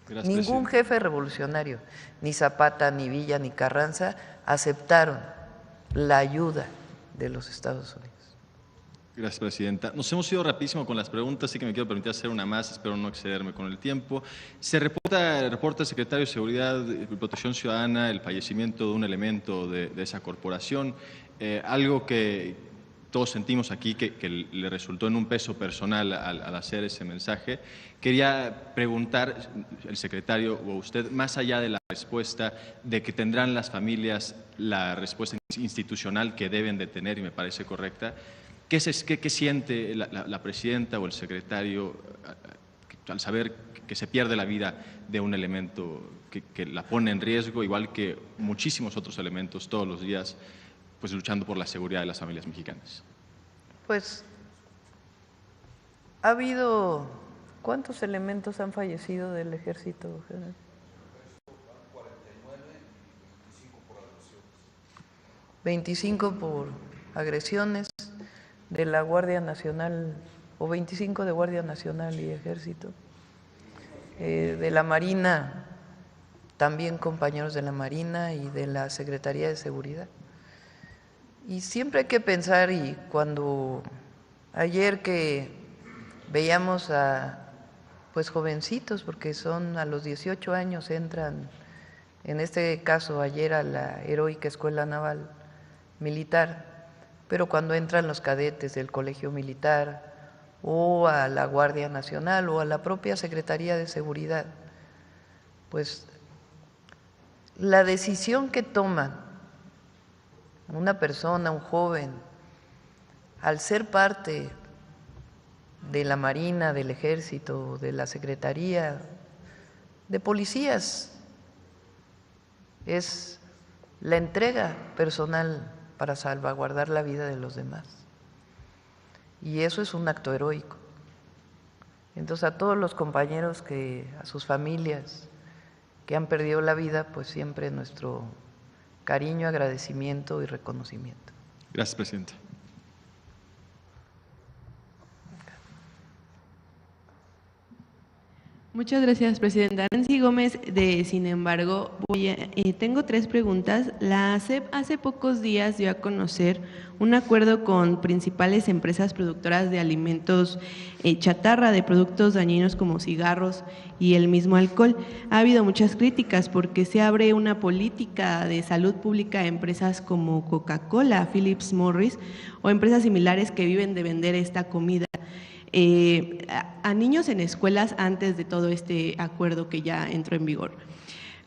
[SPEAKER 7] Gracias,
[SPEAKER 1] Ningún
[SPEAKER 7] presidente.
[SPEAKER 1] jefe revolucionario, ni Zapata, ni Villa, ni Carranza, aceptaron la ayuda de los Estados Unidos.
[SPEAKER 7] Gracias, presidenta. Nos hemos ido rapidísimo con las preguntas, así que me quiero permitir hacer una más, espero no excederme con el tiempo. Se reporta el secretario de Seguridad y Protección Ciudadana el fallecimiento de un elemento de esa corporación, algo que todos sentimos aquí que le resultó en un peso personal al hacer ese mensaje. Quería preguntar, el secretario o usted, más allá de la respuesta de que tendrán las familias la respuesta institucional que deben de tener, y me parece correcta, ¿qué siente la presidenta o el secretario al saber que se pierde la vida de un elemento que la pone en riesgo, igual que muchísimos otros elementos todos los días, pues luchando por la seguridad de las familias mexicanas?
[SPEAKER 1] Pues ha habido, ¿cuántos elementos han fallecido del Ejército General? 25 por agresiones de la Guardia Nacional, o 25 de Guardia Nacional y Ejército. De la Marina, también compañeros de la Marina y de la Secretaría de Seguridad. Y siempre hay que pensar, y cuando ayer que veíamos a pues jovencitos, porque son a los 18 años entran, en este caso ayer a la Heroica Escuela Naval Militar, pero cuando entran los cadetes del Colegio Militar o a la Guardia Nacional o a la propia Secretaría de Seguridad, pues la decisión que toman una persona, un joven, al ser parte de la Marina, del Ejército, de la Secretaría, de policías, es la entrega personal para salvaguardar la vida de los demás. Y eso es un acto heroico. Entonces, a todos los compañeros a sus familias que han perdido la vida, pues siempre nuestro cariño, agradecimiento y reconocimiento.
[SPEAKER 7] Gracias, presidente.
[SPEAKER 8] Muchas gracias, presidenta. Nancy Gómez, de Sin embargo, tengo 3 preguntas. La ASEP hace pocos días dio a conocer un acuerdo con principales empresas productoras de alimentos chatarra, de productos dañinos como cigarros y el mismo alcohol. Ha habido muchas críticas porque se abre una política de salud pública a empresas como Coca-Cola, Philip Morris o empresas similares que viven de vender esta comida a niños en escuelas antes de todo este acuerdo que ya entró en vigor.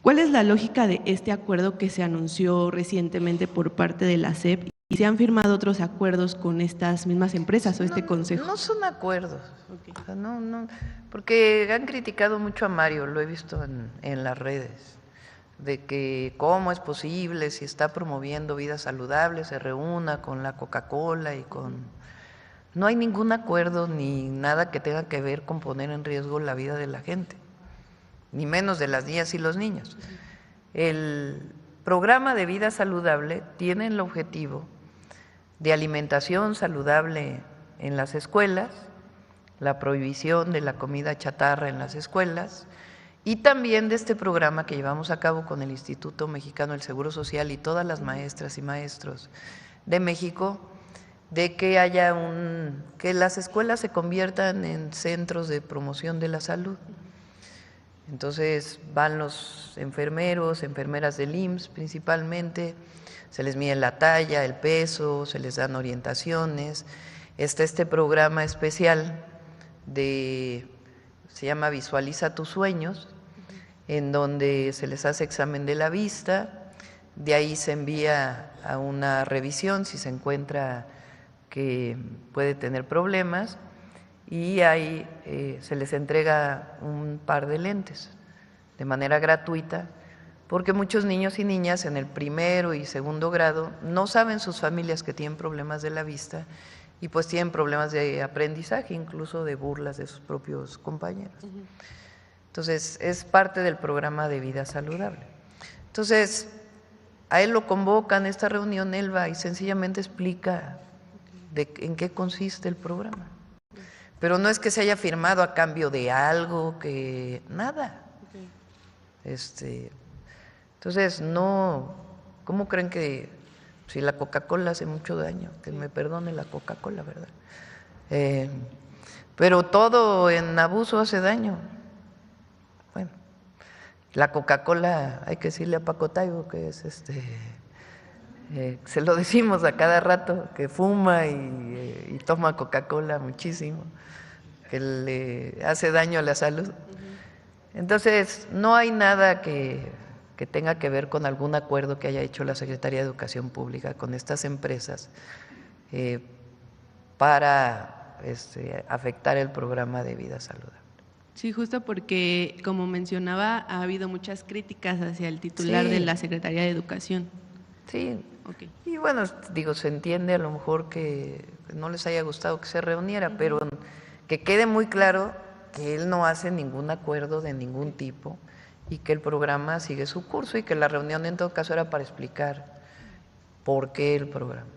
[SPEAKER 8] ¿Cuál es la lógica de este acuerdo que se anunció recientemente por parte de la SEP y se han firmado otros acuerdos con estas mismas empresas o este consejo?
[SPEAKER 1] No son acuerdos, okay. O sea, no, porque han criticado mucho a Mario, lo he visto en las redes, de que cómo es posible, si está promoviendo vida saludable, se reúna con la Coca-Cola y con… No hay ningún acuerdo ni nada que tenga que ver con poner en riesgo la vida de la gente, ni menos de las niñas y los niños. El programa de vida saludable tiene el objetivo de alimentación saludable en las escuelas, la prohibición de la comida chatarra en las escuelas y también de este programa que llevamos a cabo con el Instituto Mexicano del Seguro Social y todas las maestras y maestros de México, de que haya que las escuelas se conviertan en centros de promoción de la salud. Entonces van los enfermeros, enfermeras del IMSS principalmente, se les mide la talla, el peso, se les dan orientaciones. Está este programa especial se llama Visualiza tus sueños, en donde se les hace examen de la vista, de ahí se envía a una revisión si se encuentra que puede tener problemas, y ahí se les entrega un par de lentes de manera gratuita, porque muchos niños y niñas en el primero y segundo grado no saben sus familias que tienen problemas de la vista y pues tienen problemas de aprendizaje, incluso de burlas de sus propios compañeros. Entonces, es parte del programa de vida saludable. Entonces, a él lo convocan a esta reunión, él va y sencillamente explica en qué consiste el programa. Pero no es que se haya firmado a cambio de algo, que nada. Entonces, no, ¿cómo creen que si la Coca-Cola hace mucho daño? Que me perdone la Coca-Cola, ¿verdad? Pero todo en abuso hace daño. Bueno, la Coca-Cola, hay que decirle a Paco Taibo que es se lo decimos a cada rato, que fuma y toma Coca-Cola muchísimo, que le hace daño a la salud. Entonces, no hay nada que tenga que ver con algún acuerdo que haya hecho la Secretaría de Educación Pública con estas empresas para afectar el programa de vida saludable.
[SPEAKER 8] Sí, justo porque, como mencionaba, ha habido muchas críticas hacia el titular de la Secretaría de Educación.
[SPEAKER 1] Sí, y bueno, digo, se entiende a lo mejor que no les haya gustado que se reuniera, pero que quede muy claro que él no hace ningún acuerdo de ningún tipo y que el programa sigue su curso y que la reunión en todo caso era para explicar por qué el programa.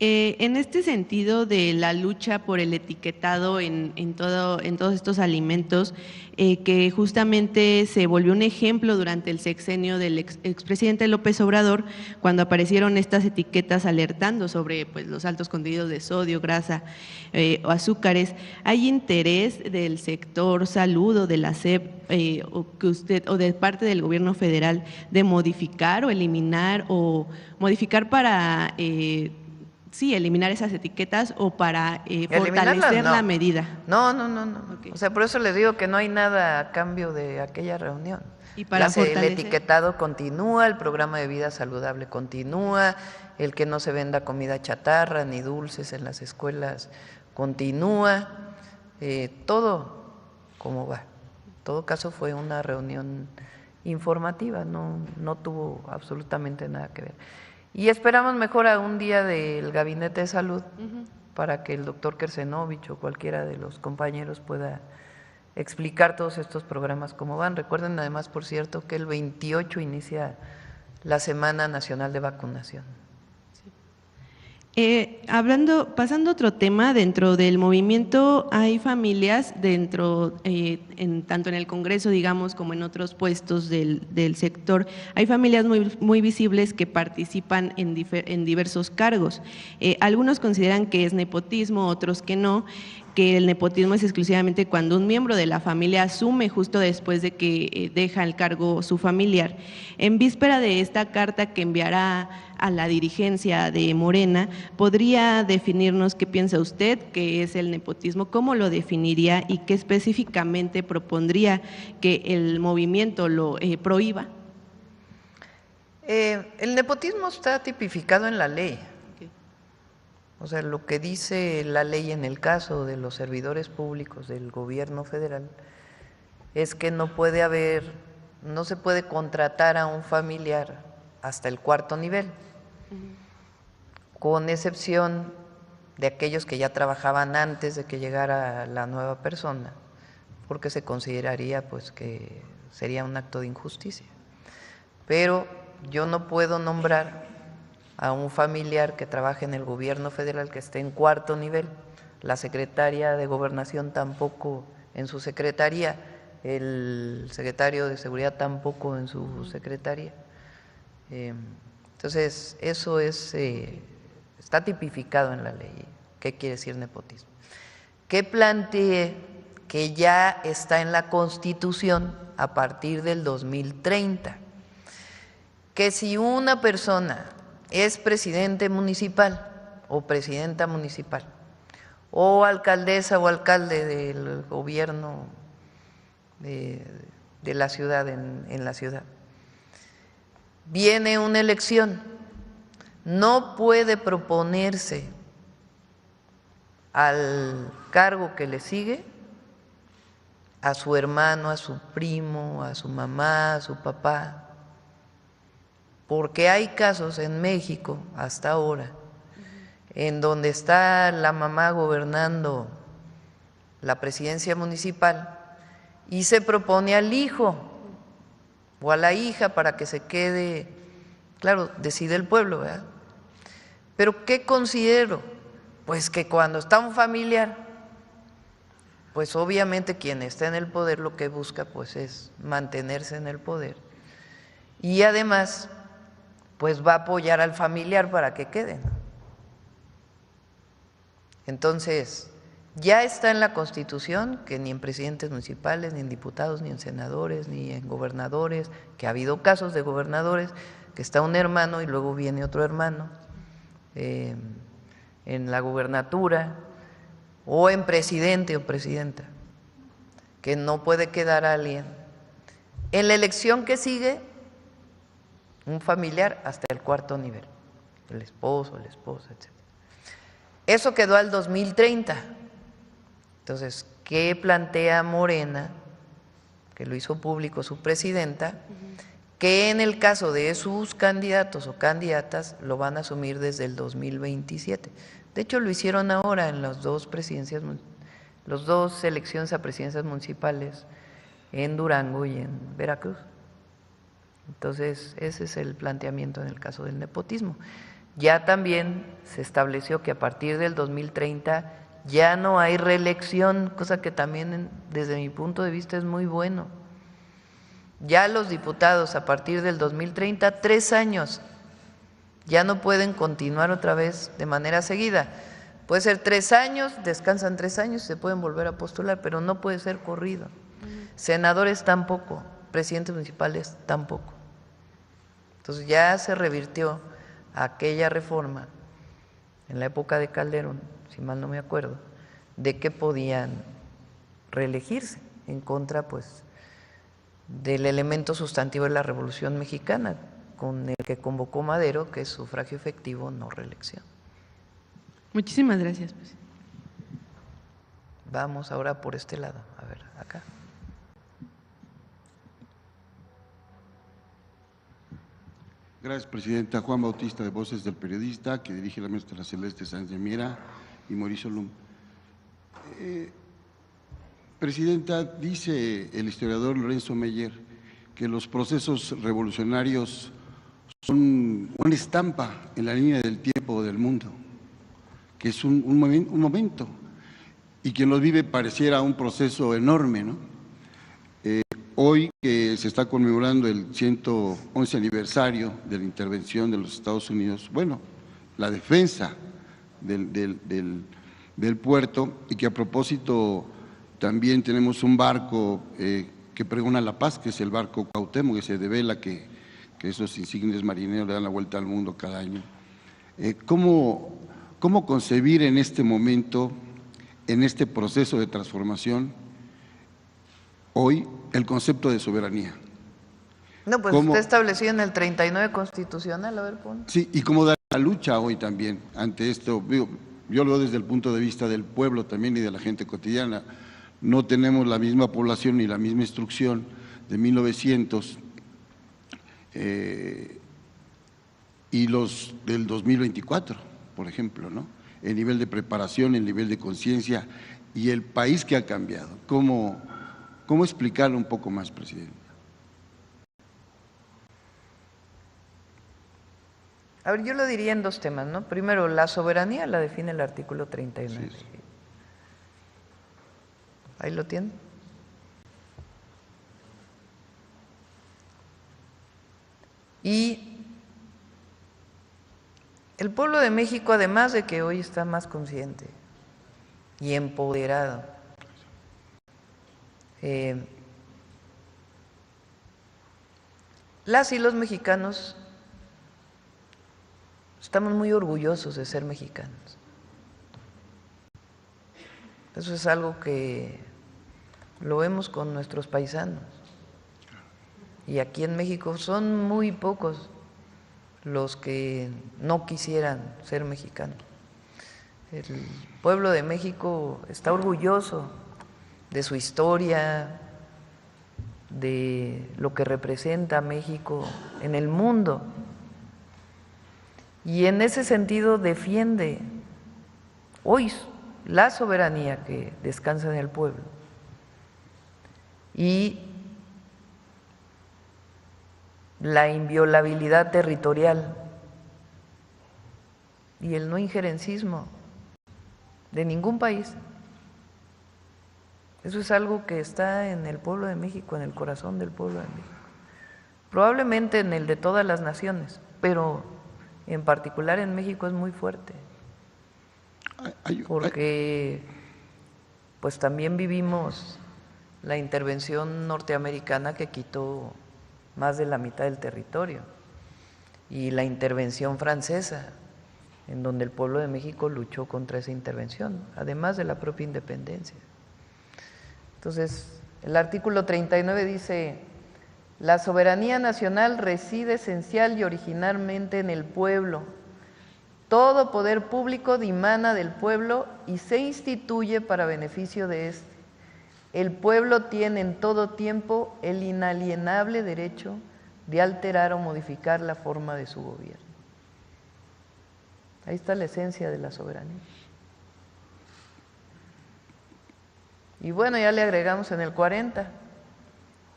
[SPEAKER 8] En este sentido de la lucha por el etiquetado en todos estos alimentos, que justamente se volvió un ejemplo durante el sexenio del expresidente López Obrador, cuando aparecieron estas etiquetas alertando sobre pues, los altos contenidos de sodio, grasa o azúcares, ¿hay interés del sector salud o de la SEP o de parte del gobierno federal de modificar o eliminar o modificar para eliminar esas etiquetas o para fortalecer la medida?
[SPEAKER 1] No. Okay. O sea, por eso les digo que no hay nada a cambio de aquella reunión.
[SPEAKER 8] Y para
[SPEAKER 1] el etiquetado continúa, el programa de vida saludable continúa, el que no se venda comida chatarra ni dulces en las escuelas continúa, todo como va. En todo caso fue una reunión informativa, no tuvo absolutamente nada que ver. Y esperamos mejor a un día del Gabinete de Salud para que el doctor Kersenovich o cualquiera de los compañeros pueda explicar todos estos programas cómo van. Recuerden además, por cierto, que el 28 inicia la Semana Nacional de Vacunación.
[SPEAKER 8] Pasando a otro tema, dentro del movimiento hay familias tanto en el Congreso, digamos, como en otros puestos del sector, hay familias muy visibles que participan en diversos cargos. Algunos consideran que es nepotismo, otros que no, que el nepotismo es exclusivamente cuando un miembro de la familia asume justo después de que deja el cargo su familiar. En víspera de esta carta que enviará a la dirigencia de Morena, ¿podría definirnos qué piensa usted que es el nepotismo? ¿Cómo lo definiría y qué específicamente propondría que el movimiento lo prohíba?
[SPEAKER 1] El nepotismo está tipificado en la ley. O sea, lo que dice la ley en el caso de los servidores públicos del gobierno federal es que no se puede contratar a un familiar hasta el 4º nivel, con excepción de aquellos que ya trabajaban antes de que llegara la nueva persona, porque se consideraría pues que sería un acto de injusticia. Pero yo no puedo nombrar a un familiar que trabaje en el gobierno federal que esté en 4º nivel, la secretaria de Gobernación tampoco en su secretaría, el secretario de Seguridad tampoco en su secretaría. Entonces, eso está tipificado en la ley. ¿Qué quiere decir nepotismo? Que plantee que ya está en la Constitución a partir del 2030, que si una persona es presidente municipal o presidenta municipal o alcaldesa o alcalde del gobierno de la ciudad, en la ciudad, viene una elección, no puede proponerse al cargo que le sigue a su hermano, a su primo, a su mamá, a su papá, porque hay casos en México hasta ahora en donde está la mamá gobernando la presidencia municipal y se propone al hijo o a la hija para que se quede, claro, decide el pueblo, ¿verdad? Pero ¿qué considero? Pues que cuando está un familiar, pues obviamente quien está en el poder lo que busca pues es mantenerse en el poder y además pues va a apoyar al familiar para que quede, ¿no? Entonces, ya está en la Constitución que ni en presidentes municipales, ni en diputados, ni en senadores, ni en gobernadores, que ha habido casos de gobernadores, que está un hermano y luego viene otro hermano en la gubernatura, o en presidente o presidenta, que no puede quedar alguien. En la elección que sigue, un familiar hasta el cuarto nivel, el esposo, la esposa, etc. Eso quedó al 2030. Entonces, ¿qué plantea Morena? Que lo hizo público su presidenta, que en el caso de sus candidatos o candidatas lo van a asumir desde el 2027. De hecho, lo hicieron ahora en las dos presidencias, las dos elecciones a presidencias municipales en Durango y en Veracruz. Entonces, ese es el planteamiento en el caso del nepotismo. Ya también se estableció que a partir del 2030 ya no hay reelección, cosa que también desde mi punto de vista es muy bueno. Ya los diputados a partir del 2030, 3 años, ya no pueden continuar otra vez de manera seguida. Puede ser 3 años, descansan 3 años y se pueden volver a postular, pero no puede ser corrido. Senadores tampoco, presidentes municipales tampoco. Entonces ya se revirtió aquella reforma en la época de Calderón, si mal no me acuerdo, de que podían reelegirse en contra pues del elemento sustantivo de la Revolución Mexicana, con el que convocó Madero, que es sufragio efectivo, no reelección.
[SPEAKER 8] Muchísimas gracias, presidente.
[SPEAKER 1] Vamos ahora por este lado, a ver, acá.
[SPEAKER 9] Gracias, presidenta. Juan Bautista, de Voces del Periodista, que dirige la maestra Celeste Sáenz de Miera y Mauricio Lum. Presidenta, dice el historiador Lorenzo Meyer que los procesos revolucionarios son una estampa en la línea del tiempo del mundo, que es un momento, y quien los vive pareciera un proceso enorme, ¿no? Hoy que se está conmemorando el 111 aniversario de la intervención de los Estados Unidos, bueno, la defensa del puerto, y que a propósito también tenemos un barco que pregona la paz, que es el barco Cuauhtémoc, que se devela que esos insignes marineros le dan la vuelta al mundo cada año. ¿Cómo concebir en este momento, en este proceso de transformación, hoy el concepto de soberanía?
[SPEAKER 1] No, pues está establecido en el 39 constitucional, a ver, pon.
[SPEAKER 9] Sí, y cómo dar la lucha hoy también ante esto. Yo lo veo desde el punto de vista del pueblo también y de la gente cotidiana. No tenemos la misma población ni la misma instrucción de 1900 y los del 2024, por ejemplo, ¿no? El nivel de preparación, el nivel de conciencia y el país que ha cambiado. ¿Cómo explicarlo un poco más, presidente?
[SPEAKER 1] A ver, yo lo diría en 2 temas, ¿no? Primero, la soberanía la define el artículo 39. Sí. Ahí lo tienen. Y el pueblo de México, además de que hoy está más consciente y empoderado Las y los mexicanos estamos muy orgullosos de ser mexicanos. Eso es algo que lo vemos con nuestros paisanos. Y aquí en México son muy pocos los que no quisieran ser mexicanos. El pueblo de México está orgulloso de su historia, de lo que representa México en el mundo. Y en ese sentido defiende hoy la soberanía que descansa en el pueblo y la inviolabilidad territorial y el no injerencismo de ningún país. Eso es algo que está en el pueblo de México, en el corazón del pueblo de México. Probablemente en el de todas las naciones, pero en particular en México es muy fuerte. Porque pues también vivimos la intervención norteamericana que quitó más de la mitad del territorio y la intervención francesa, en donde el pueblo de México luchó contra esa intervención, además de la propia independencia. Entonces, el artículo 39 dice: la soberanía nacional reside esencial y originalmente en el pueblo. Todo poder público dimana del pueblo y se instituye para beneficio de éste. El pueblo tiene en todo tiempo el inalienable derecho de alterar o modificar la forma de su gobierno. Ahí está la esencia de la soberanía. Y bueno, ya le agregamos en el 40,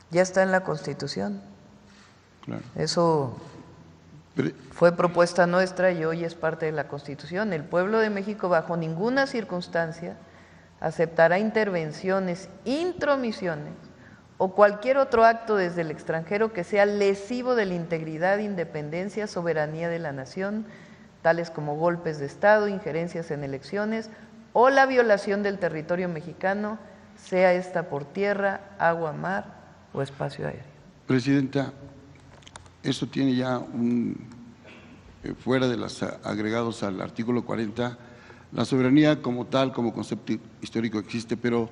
[SPEAKER 1] ya está en la Constitución.
[SPEAKER 9] Claro.
[SPEAKER 1] Eso fue propuesta nuestra y hoy es parte de la Constitución. El pueblo de México bajo ninguna circunstancia aceptará intervenciones, intromisiones o cualquier otro acto desde el extranjero que sea lesivo de la integridad, independencia, soberanía de la nación, tales como golpes de Estado, injerencias en elecciones o la violación del territorio mexicano, sea esta por tierra, agua, mar o espacio aéreo.
[SPEAKER 9] Presidenta, eso tiene ya fuera de los agregados al artículo 40, la soberanía como tal, como concepto histórico existe, pero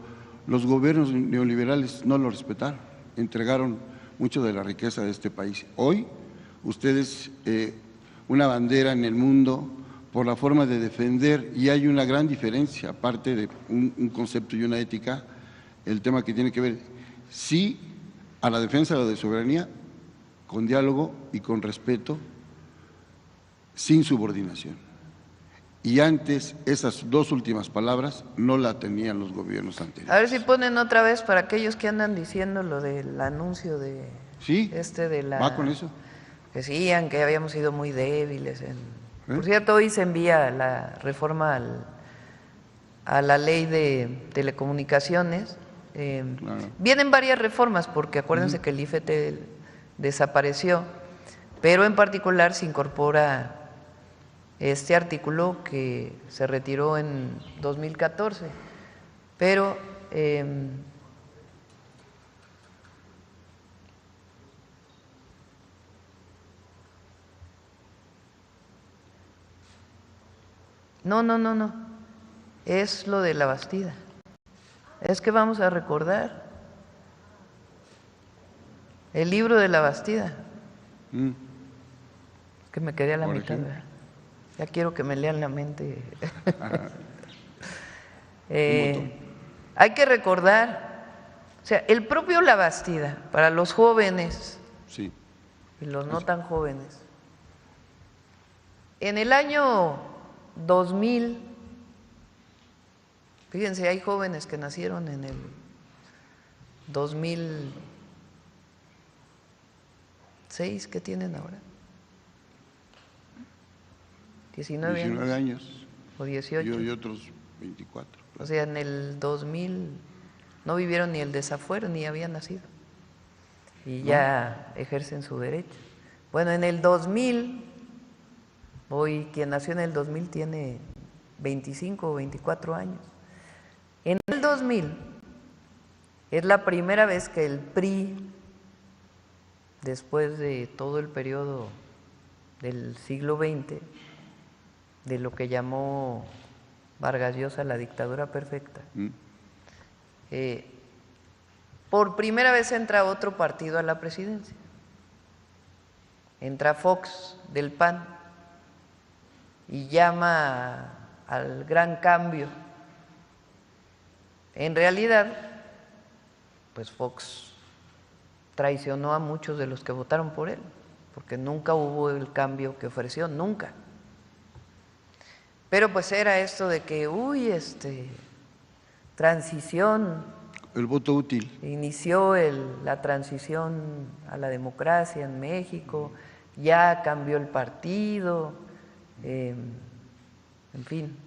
[SPEAKER 9] los gobiernos neoliberales no lo respetaron, entregaron mucho de la riqueza de este país. Hoy, ustedes, una bandera en el mundo por la forma de defender, y hay una gran diferencia, aparte de un concepto y una ética, el tema que tiene que ver, sí, a la defensa de la soberanía, con diálogo y con respeto, sin subordinación. Y antes, esas dos últimas palabras no la tenían los gobiernos anteriores.
[SPEAKER 1] A ver si ponen otra vez para aquellos que andan diciendo lo del anuncio de…
[SPEAKER 9] Sí,
[SPEAKER 1] de la…
[SPEAKER 9] ¿va con eso?
[SPEAKER 1] Decían que habíamos sido muy débiles. Por cierto, hoy se envía la reforma a la ley de telecomunicaciones. Claro. Vienen varias reformas porque acuérdense que el IFT desapareció, pero en particular se incorpora este artículo que se retiró en 2014, pero no, es lo de la Bastida. Es que vamos a recordar el libro de la Bastida. Es que me quedé a la mitad, ¿verdad? Ya quiero que me lean la mente. Hay que recordar, o sea, el propio La Bastida, para los jóvenes
[SPEAKER 9] sí,
[SPEAKER 1] y los no tan jóvenes, en el año 2000, fíjense, hay jóvenes que nacieron en el 2006, ¿qué tienen ahora? 19
[SPEAKER 9] años.
[SPEAKER 1] O 18.
[SPEAKER 9] Y otros 24.
[SPEAKER 1] O sea, en el 2000 no vivieron ni el desafuero, ni habían nacido. Y ya ejercen su derecho. Bueno, en el 2000, hoy quien nació en el 2000 tiene 25 o 24 años. En el 2000 Es la primera vez que el PRI, después de todo el periodo del siglo XX, de lo que llamó Vargas Llosa la dictadura perfecta, por primera vez entra otro partido a la presidencia. Entra Fox del PAN y llama al gran cambio. En realidad, pues Fox traicionó a muchos de los que votaron por él, porque nunca hubo el cambio que ofreció, nunca. Pero pues era esto de que, transición.
[SPEAKER 9] El voto útil.
[SPEAKER 1] Inició la transición a la democracia en México, ya cambió el partido, en fin.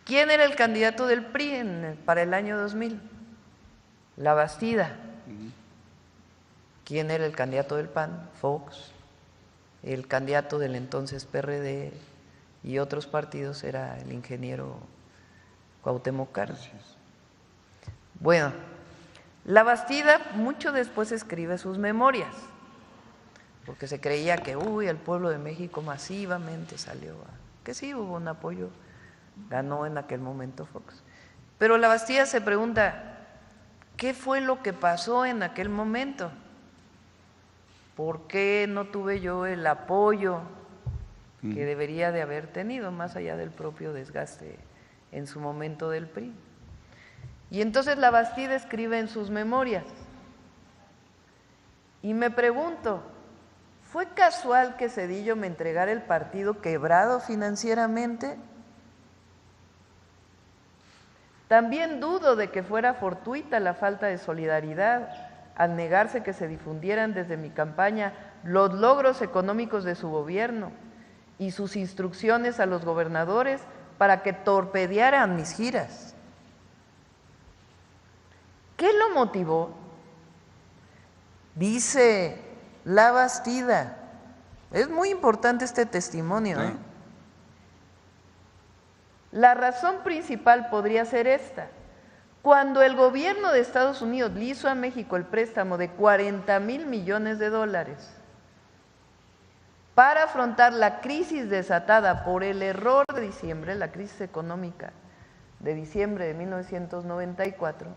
[SPEAKER 1] ¿Quién era el candidato del PRI para el año 2000? La Bastida. ¿Quién era el candidato del PAN? Fox. El candidato del entonces PRD y otros partidos era el ingeniero Cuauhtémoc Cárdenas. Bueno, la Bastida mucho después escribe sus memorias, porque se creía que el pueblo de México masivamente salió que sí hubo un apoyo, ganó en aquel momento Fox. Pero la Bastida se pregunta, ¿qué fue lo que pasó en aquel momento? ¿Por qué no tuve yo el apoyo que debería de haber tenido, más allá del propio desgaste en su momento del PRI? Y entonces la Bastida escribe en sus memorias, y me pregunto, ¿fue casual que Zedillo me entregara el partido quebrado financieramente? También dudo de que fuera fortuita la falta de solidaridad al negarse que se difundieran desde mi campaña los logros económicos de su gobierno y sus instrucciones a los gobernadores para que torpedearan mis giras. ¿Qué lo motivó? Dice la Bastida, es muy importante este testimonio, ¿eh? La razón principal podría ser esta: cuando el gobierno de Estados Unidos le hizo a México el préstamo de $40,000 millones para afrontar la crisis desatada por el error de diciembre, la crisis económica de diciembre de 1994,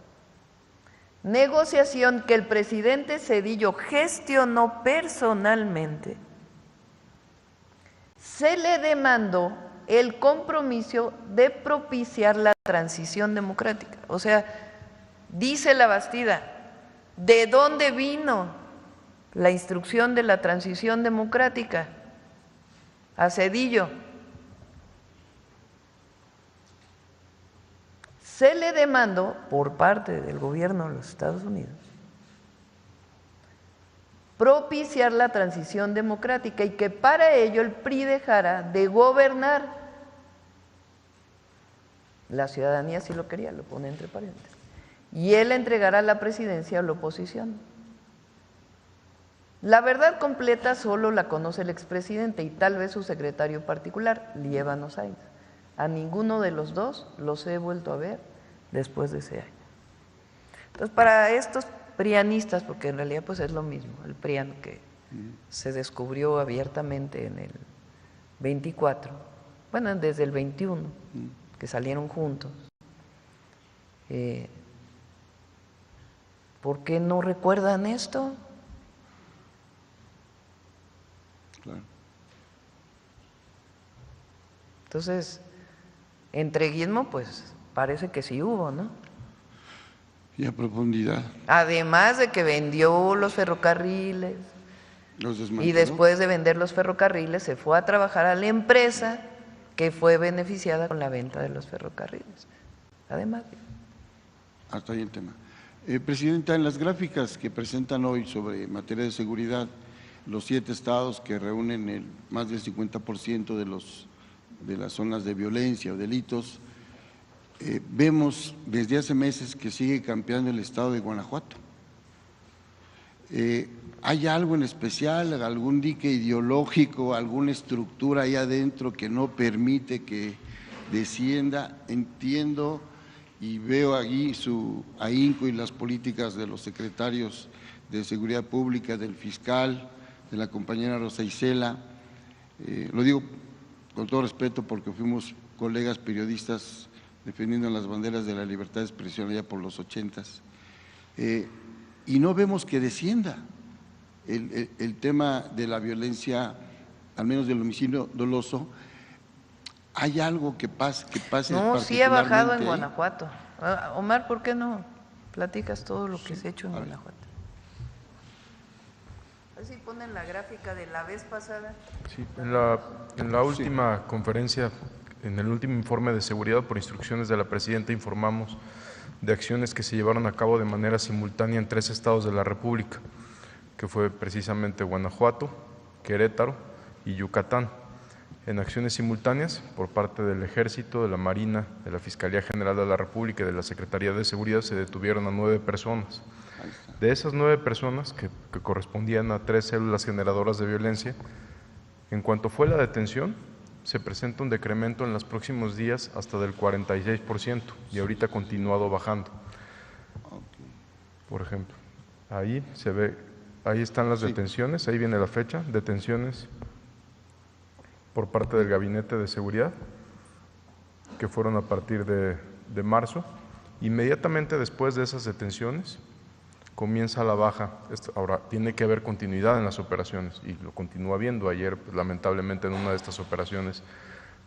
[SPEAKER 1] negociación que el presidente Zedillo gestionó personalmente, se le demandó el compromiso de propiciar la transición democrática. O sea, dice la Bastida, ¿de dónde vino la instrucción de la transición democrática? A Zedillo. Se le demandó por parte del gobierno de los Estados Unidos propiciar la transición democrática y que para ello el PRI dejara de gobernar. La ciudadanía sí lo quería, lo pone entre paréntesis, y él entregará la presidencia a la oposición. La verdad completa solo la conoce el expresidente y tal vez su secretario particular, Líbano Sáenz. A ninguno de los dos los he vuelto a ver después de ese año. Entonces, para estos prianistas, porque en realidad pues es lo mismo, el PRIAN que se descubrió abiertamente en el 24, bueno, desde el 21, que salieron juntos, ¿por qué no recuerdan esto?
[SPEAKER 9] Claro.
[SPEAKER 1] Entonces, entreguismo pues parece que sí hubo, ¿no?
[SPEAKER 9] Y a profundidad.
[SPEAKER 1] Además de que vendió los ferrocarriles, y después de vender los ferrocarriles se fue a trabajar a la empresa que fue beneficiada con la venta de los ferrocarriles. Además.
[SPEAKER 9] Hasta ahí el tema. Presidenta, en las gráficas que presentan hoy sobre materia de seguridad, los 7 estados que reúnen más del 50% de las zonas de violencia o delitos, vemos desde hace meses que sigue campeando el estado de Guanajuato. ¿Hay algo en especial, algún dique ideológico, alguna estructura ahí adentro que no permite que descienda? Entiendo y veo allí su ahínco y las políticas de los secretarios de Seguridad Pública, del fiscal, de la compañera Rosa Isela. Lo digo con todo respeto porque fuimos colegas periodistas defendiendo las banderas de la libertad de expresión allá por los 80s. Y no vemos que descienda el tema de la violencia, al menos del homicidio doloso. ¿Hay algo que pase?
[SPEAKER 1] No, sí ha bajado en Guanajuato. Omar, ¿por qué no platicas todo lo que se ha hecho en Guanajuato? A ver si ponen la gráfica de la vez pasada.
[SPEAKER 5] Sí, en la última conferencia, en el último informe de seguridad por instrucciones de la presidenta, informamos de acciones que se llevaron a cabo de manera simultánea en 3 estados de la República, que fue precisamente Guanajuato, Querétaro y Yucatán. En acciones simultáneas por parte del Ejército, de la Marina, de la Fiscalía General de la República y de la Secretaría de Seguridad se detuvieron a 9 personas. De esas 9 personas, que correspondían a 3 células generadoras de violencia, en cuanto fue la detención, se presenta un decremento en los próximos días hasta del 46% y ahorita ha continuado bajando. Por ejemplo, ahí se ve, ahí están las detenciones, ahí viene la fecha, detenciones por parte del Gabinete de Seguridad, que fueron a partir de marzo. Inmediatamente después de esas detenciones comienza la baja. Ahora, tiene que haber continuidad en las operaciones y lo continúa habiendo. Ayer, pues, lamentablemente, en una de estas operaciones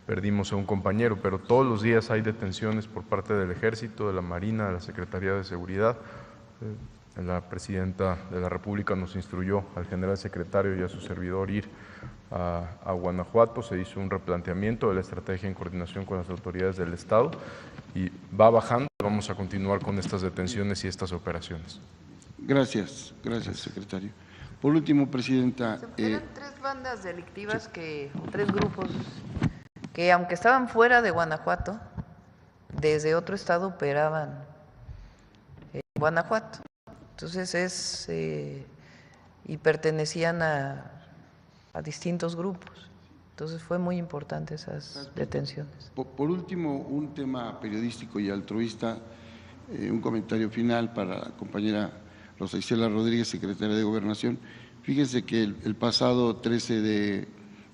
[SPEAKER 5] perdimos a un compañero, pero todos los días hay detenciones por parte del Ejército, de la Marina, de la Secretaría de Seguridad. La Presidenta de la República nos instruyó al general secretario y a su servidor ir a Guanajuato. Se hizo un replanteamiento de la estrategia en coordinación con las autoridades del Estado y va bajando. Vamos a continuar con estas detenciones y estas operaciones.
[SPEAKER 9] Gracias, secretario. Por último, Presidenta…
[SPEAKER 1] Eran 3 bandas delictivas, 3 grupos que, aunque estaban fuera de Guanajuato, desde otro estado operaban en Guanajuato. Entonces y pertenecían a distintos grupos. Entonces fue muy importante esas detenciones.
[SPEAKER 9] Por último, un tema periodístico y altruista, un comentario final para la compañera Rosa Isela Rodríguez, secretaria de Gobernación. Fíjense que el pasado 13 de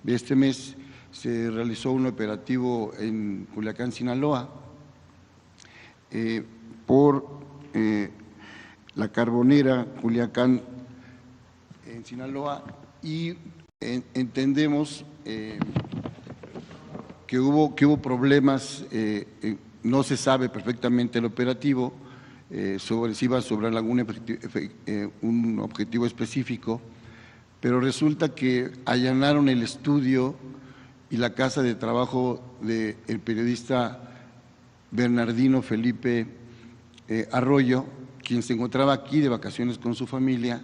[SPEAKER 9] este mes se realizó un operativo en Culiacán, Sinaloa, por la Carbonera, Culiacán, en Sinaloa, y entendemos que hubo problemas, no se sabe perfectamente el operativo, si iba sobre un objetivo específico, pero resulta que allanaron el estudio y la casa de trabajo del periodista Bernardino Felipe Arroyo, quien se encontraba aquí de vacaciones con su familia,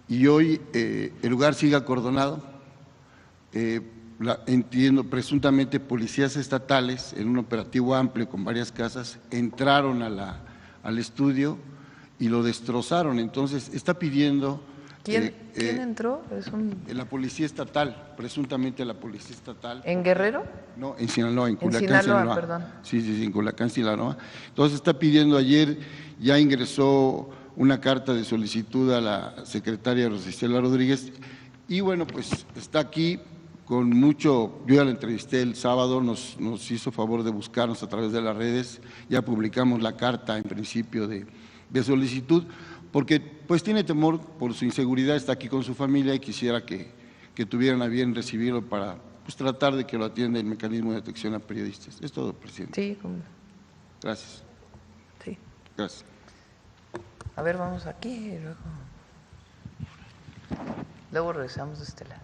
[SPEAKER 9] y hoy el lugar sigue acordonado. Entiendo, presuntamente policías estatales, en un operativo amplio con varias casas, entraron al estudio y lo destrozaron. Entonces, está pidiendo…
[SPEAKER 1] ¿Quién entró?
[SPEAKER 9] La policía estatal, presuntamente la policía estatal.
[SPEAKER 1] ¿En Guerrero?
[SPEAKER 9] No, en Sinaloa, en Culiacán, Sinaloa.
[SPEAKER 1] Perdón.
[SPEAKER 9] Sí, en Culiacán, Sinaloa. Entonces está pidiendo, ayer ya ingresó una carta de solicitud a la secretaria Rosa Isela Rodríguez y bueno, pues está aquí con mucho, yo ya la entrevisté el sábado, nos hizo favor de buscarnos a través de las redes, ya publicamos la carta en principio de solicitud, porque pues tiene temor por su inseguridad, está aquí con su familia y quisiera que tuvieran a bien recibirlo para pues, tratar de que lo atienda el mecanismo de detección a periodistas. Es todo, presidente.
[SPEAKER 1] Sí, ¿cómo?
[SPEAKER 9] Gracias.
[SPEAKER 1] Sí.
[SPEAKER 9] Gracias.
[SPEAKER 1] A ver, vamos aquí y luego regresamos de este lado.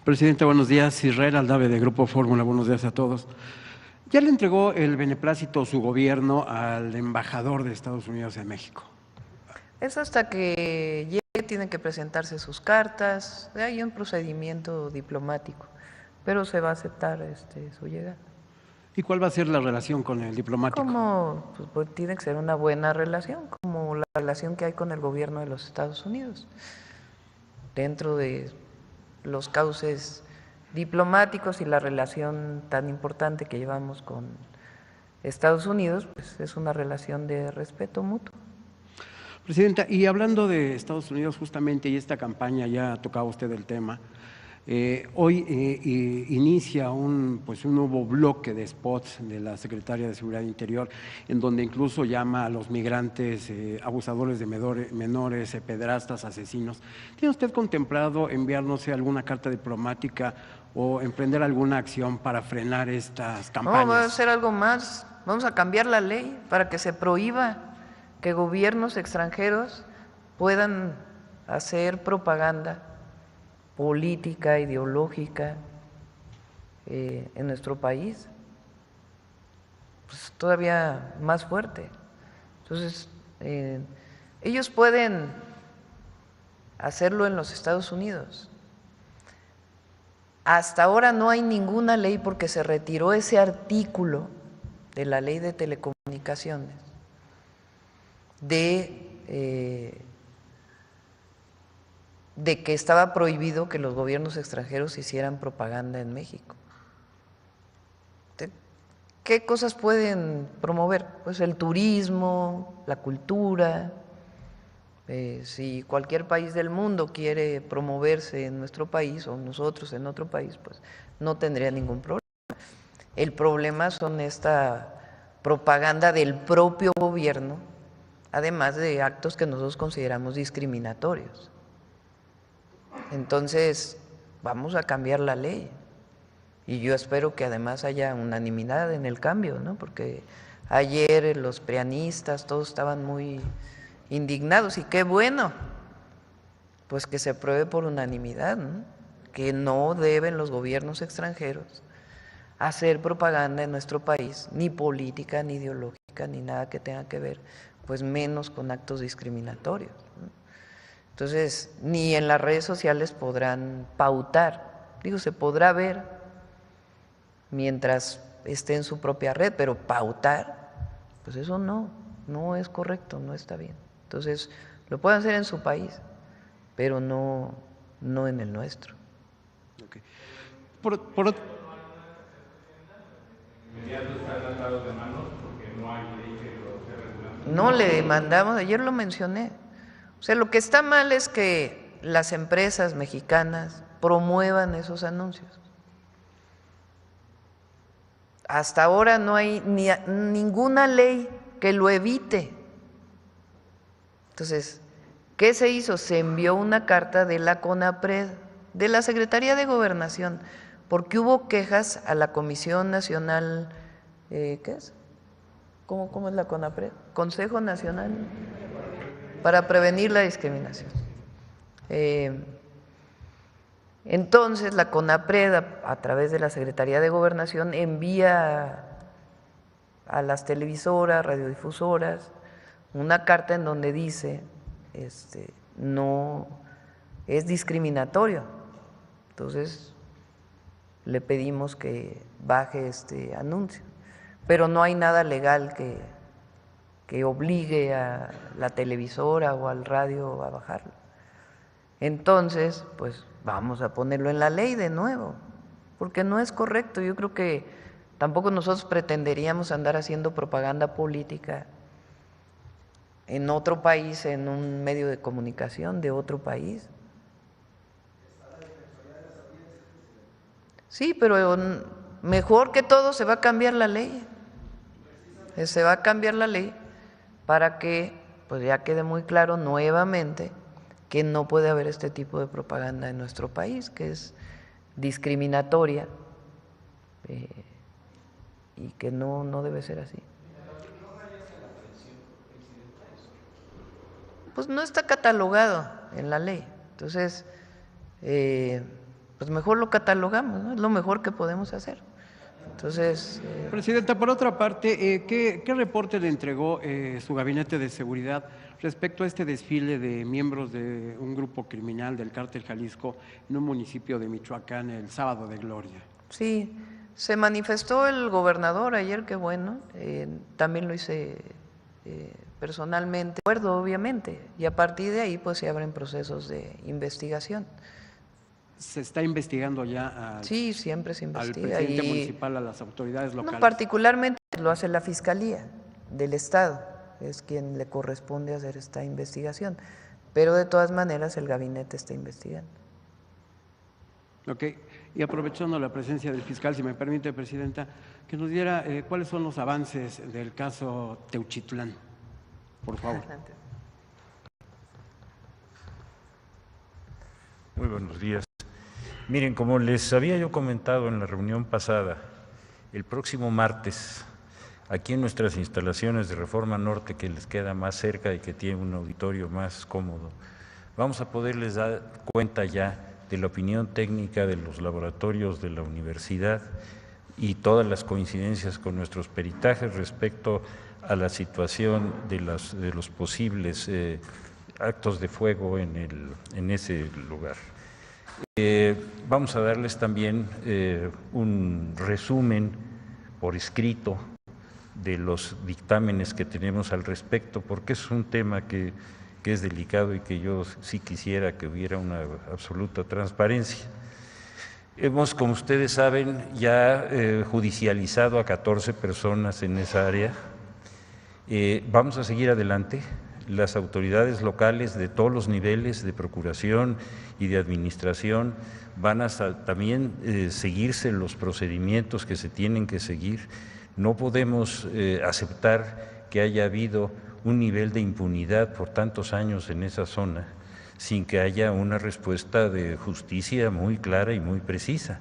[SPEAKER 10] Presidente, buenos días. Israel Aldave, de Grupo Fórmula. Buenos días a todos. Ya le entregó el beneplácito su gobierno al embajador de Estados Unidos en México.
[SPEAKER 1] Es hasta que llegue, tienen que presentarse sus cartas, hay un procedimiento diplomático, pero se va a aceptar su llegada.
[SPEAKER 10] ¿Y cuál va a ser la relación con el diplomático?
[SPEAKER 1] Pues tiene que ser una buena relación, como la relación que hay con el gobierno de los Estados Unidos, dentro de los cauces diplomáticos y la relación tan importante que llevamos con Estados Unidos, pues es una relación de respeto mutuo.
[SPEAKER 10] Presidenta, y hablando de Estados Unidos justamente, y esta campaña, ya tocaba usted el tema, hoy inicia un nuevo bloque de spots de la Secretaría de Seguridad Interior, en donde incluso llama a los migrantes abusadores de menores, pederastas, asesinos. ¿Tiene usted contemplado enviar, no sé, alguna carta diplomática o emprender alguna acción para frenar estas campañas?
[SPEAKER 1] No, va a hacer algo más. Vamos a cambiar la ley para que se prohíba que gobiernos extranjeros puedan hacer propaganda política, ideológica en nuestro país, pues todavía más fuerte. Entonces, ellos pueden hacerlo en los Estados Unidos. Hasta ahora no hay ninguna ley porque se retiró ese artículo de la Ley de Telecomunicaciones de que estaba prohibido que los gobiernos extranjeros hicieran propaganda en México. ¿Qué cosas pueden promover? Pues el turismo, la cultura. Si cualquier país del mundo quiere promoverse en nuestro país o nosotros en otro país, pues no tendría ningún problema. El problema son esta propaganda del propio gobierno, además de actos que nosotros consideramos discriminatorios. Entonces, vamos a cambiar la ley y yo espero que además haya unanimidad en el cambio, ¿no? Porque ayer los prianistas todos estaban muy indignados y qué bueno, pues que se apruebe por unanimidad, ¿no? Que no deben los gobiernos extranjeros hacer propaganda en nuestro país, ni política, ni ideológica, ni nada que tenga que ver, pues menos con actos discriminatorios, ¿no? Entonces, ni en las redes sociales podrán pautar, se podrá ver mientras esté en su propia red, pero pautar, pues eso no es correcto, no está bien. Entonces, lo pueden hacer en su país, pero no en el nuestro.
[SPEAKER 10] Okay.
[SPEAKER 1] No le demandamos, ayer lo mencioné. O sea, lo que está mal es que las empresas mexicanas promuevan esos anuncios. Hasta ahora no hay ninguna ley que lo evite. Entonces, ¿qué se hizo? Se envió una carta de la CONAPRED, de la Secretaría de Gobernación, porque hubo quejas a la Comisión Nacional, ¿qué es? ¿Cómo es la CONAPRED? Consejo Nacional para Prevenir la Discriminación. Entonces, la CONAPRED, a través de la Secretaría de Gobernación, envía a las televisoras, radiodifusoras, una carta en donde dice, no es discriminatorio. Entonces, le pedimos que baje este anuncio, pero no hay nada legal que obligue a la televisora o al radio a bajarlo. Entonces, pues vamos a ponerlo en la ley de nuevo, porque no es correcto. Yo creo que tampoco nosotros pretenderíamos andar haciendo propaganda política en otro país, en un medio de comunicación de otro país. Sí, pero mejor que todo se va a cambiar la ley. Se va a cambiar la ley para que pues ya quede muy claro nuevamente que no puede haber este tipo de propaganda en nuestro país, que es discriminatoria y que no debe ser así. Pues no está catalogado en la ley, entonces pues mejor lo catalogamos, ¿no? Es lo mejor que podemos hacer. Entonces,
[SPEAKER 10] Presidenta, por otra parte, ¿qué reporte le entregó su gabinete de seguridad respecto a este desfile de miembros de un grupo criminal del Cártel Jalisco en un municipio de Michoacán el sábado de Gloria?
[SPEAKER 1] Sí, se manifestó el gobernador ayer, qué bueno, también lo hice personalmente, de acuerdo, obviamente, y a partir de ahí pues se abren procesos de investigación.
[SPEAKER 10] ¿Se está investigando ya
[SPEAKER 1] sí, siempre se
[SPEAKER 10] al
[SPEAKER 1] investiga.
[SPEAKER 10] presidente municipal, a las autoridades locales?
[SPEAKER 1] No, particularmente lo hace la Fiscalía del Estado, es quien le corresponde hacer esta investigación, pero de todas maneras el gabinete está investigando.
[SPEAKER 10] Ok, y aprovechando la presencia del fiscal, si me permite, Presidenta, que nos diera cuáles son los avances del caso Teuchitlán, por favor.
[SPEAKER 11] Muy buenos días. Miren, como les había yo comentado en la reunión pasada, el próximo martes, aquí en nuestras instalaciones de Reforma Norte, que les queda más cerca y que tiene un auditorio más cómodo, vamos a poderles dar cuenta ya de la opinión técnica de los laboratorios de la universidad y todas las coincidencias con nuestros peritajes respecto a la situación de los posibles actos de fuego en ese lugar. Vamos a darles también un resumen por escrito de los dictámenes que tenemos al respecto, porque es un tema que es delicado y que yo sí quisiera que hubiera una absoluta transparencia. Hemos, como ustedes saben, ya judicializado a 14 personas en esa área. Vamos a seguir adelante. Las autoridades locales de todos los niveles de procuración y de administración van a también seguirse los procedimientos que se tienen que seguir. No podemos aceptar que haya habido un nivel de impunidad por tantos años en esa zona sin que haya una respuesta de justicia muy clara y muy precisa.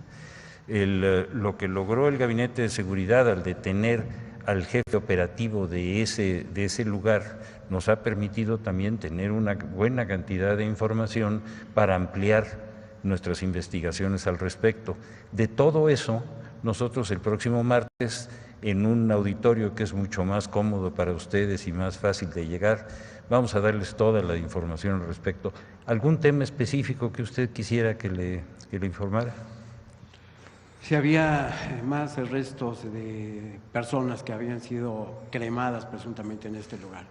[SPEAKER 11] Lo que logró el Gabinete de Seguridad al detener al jefe operativo de ese lugar nos ha permitido también tener una buena cantidad de información para ampliar nuestras investigaciones al respecto. De todo eso, nosotros el próximo martes, en un auditorio que es mucho más cómodo para ustedes y más fácil de llegar, vamos a darles toda la información al respecto. ¿Algún tema específico que usted quisiera que le informara?
[SPEAKER 10] Si había más restos de personas que habían sido cremadas presuntamente en este lugar.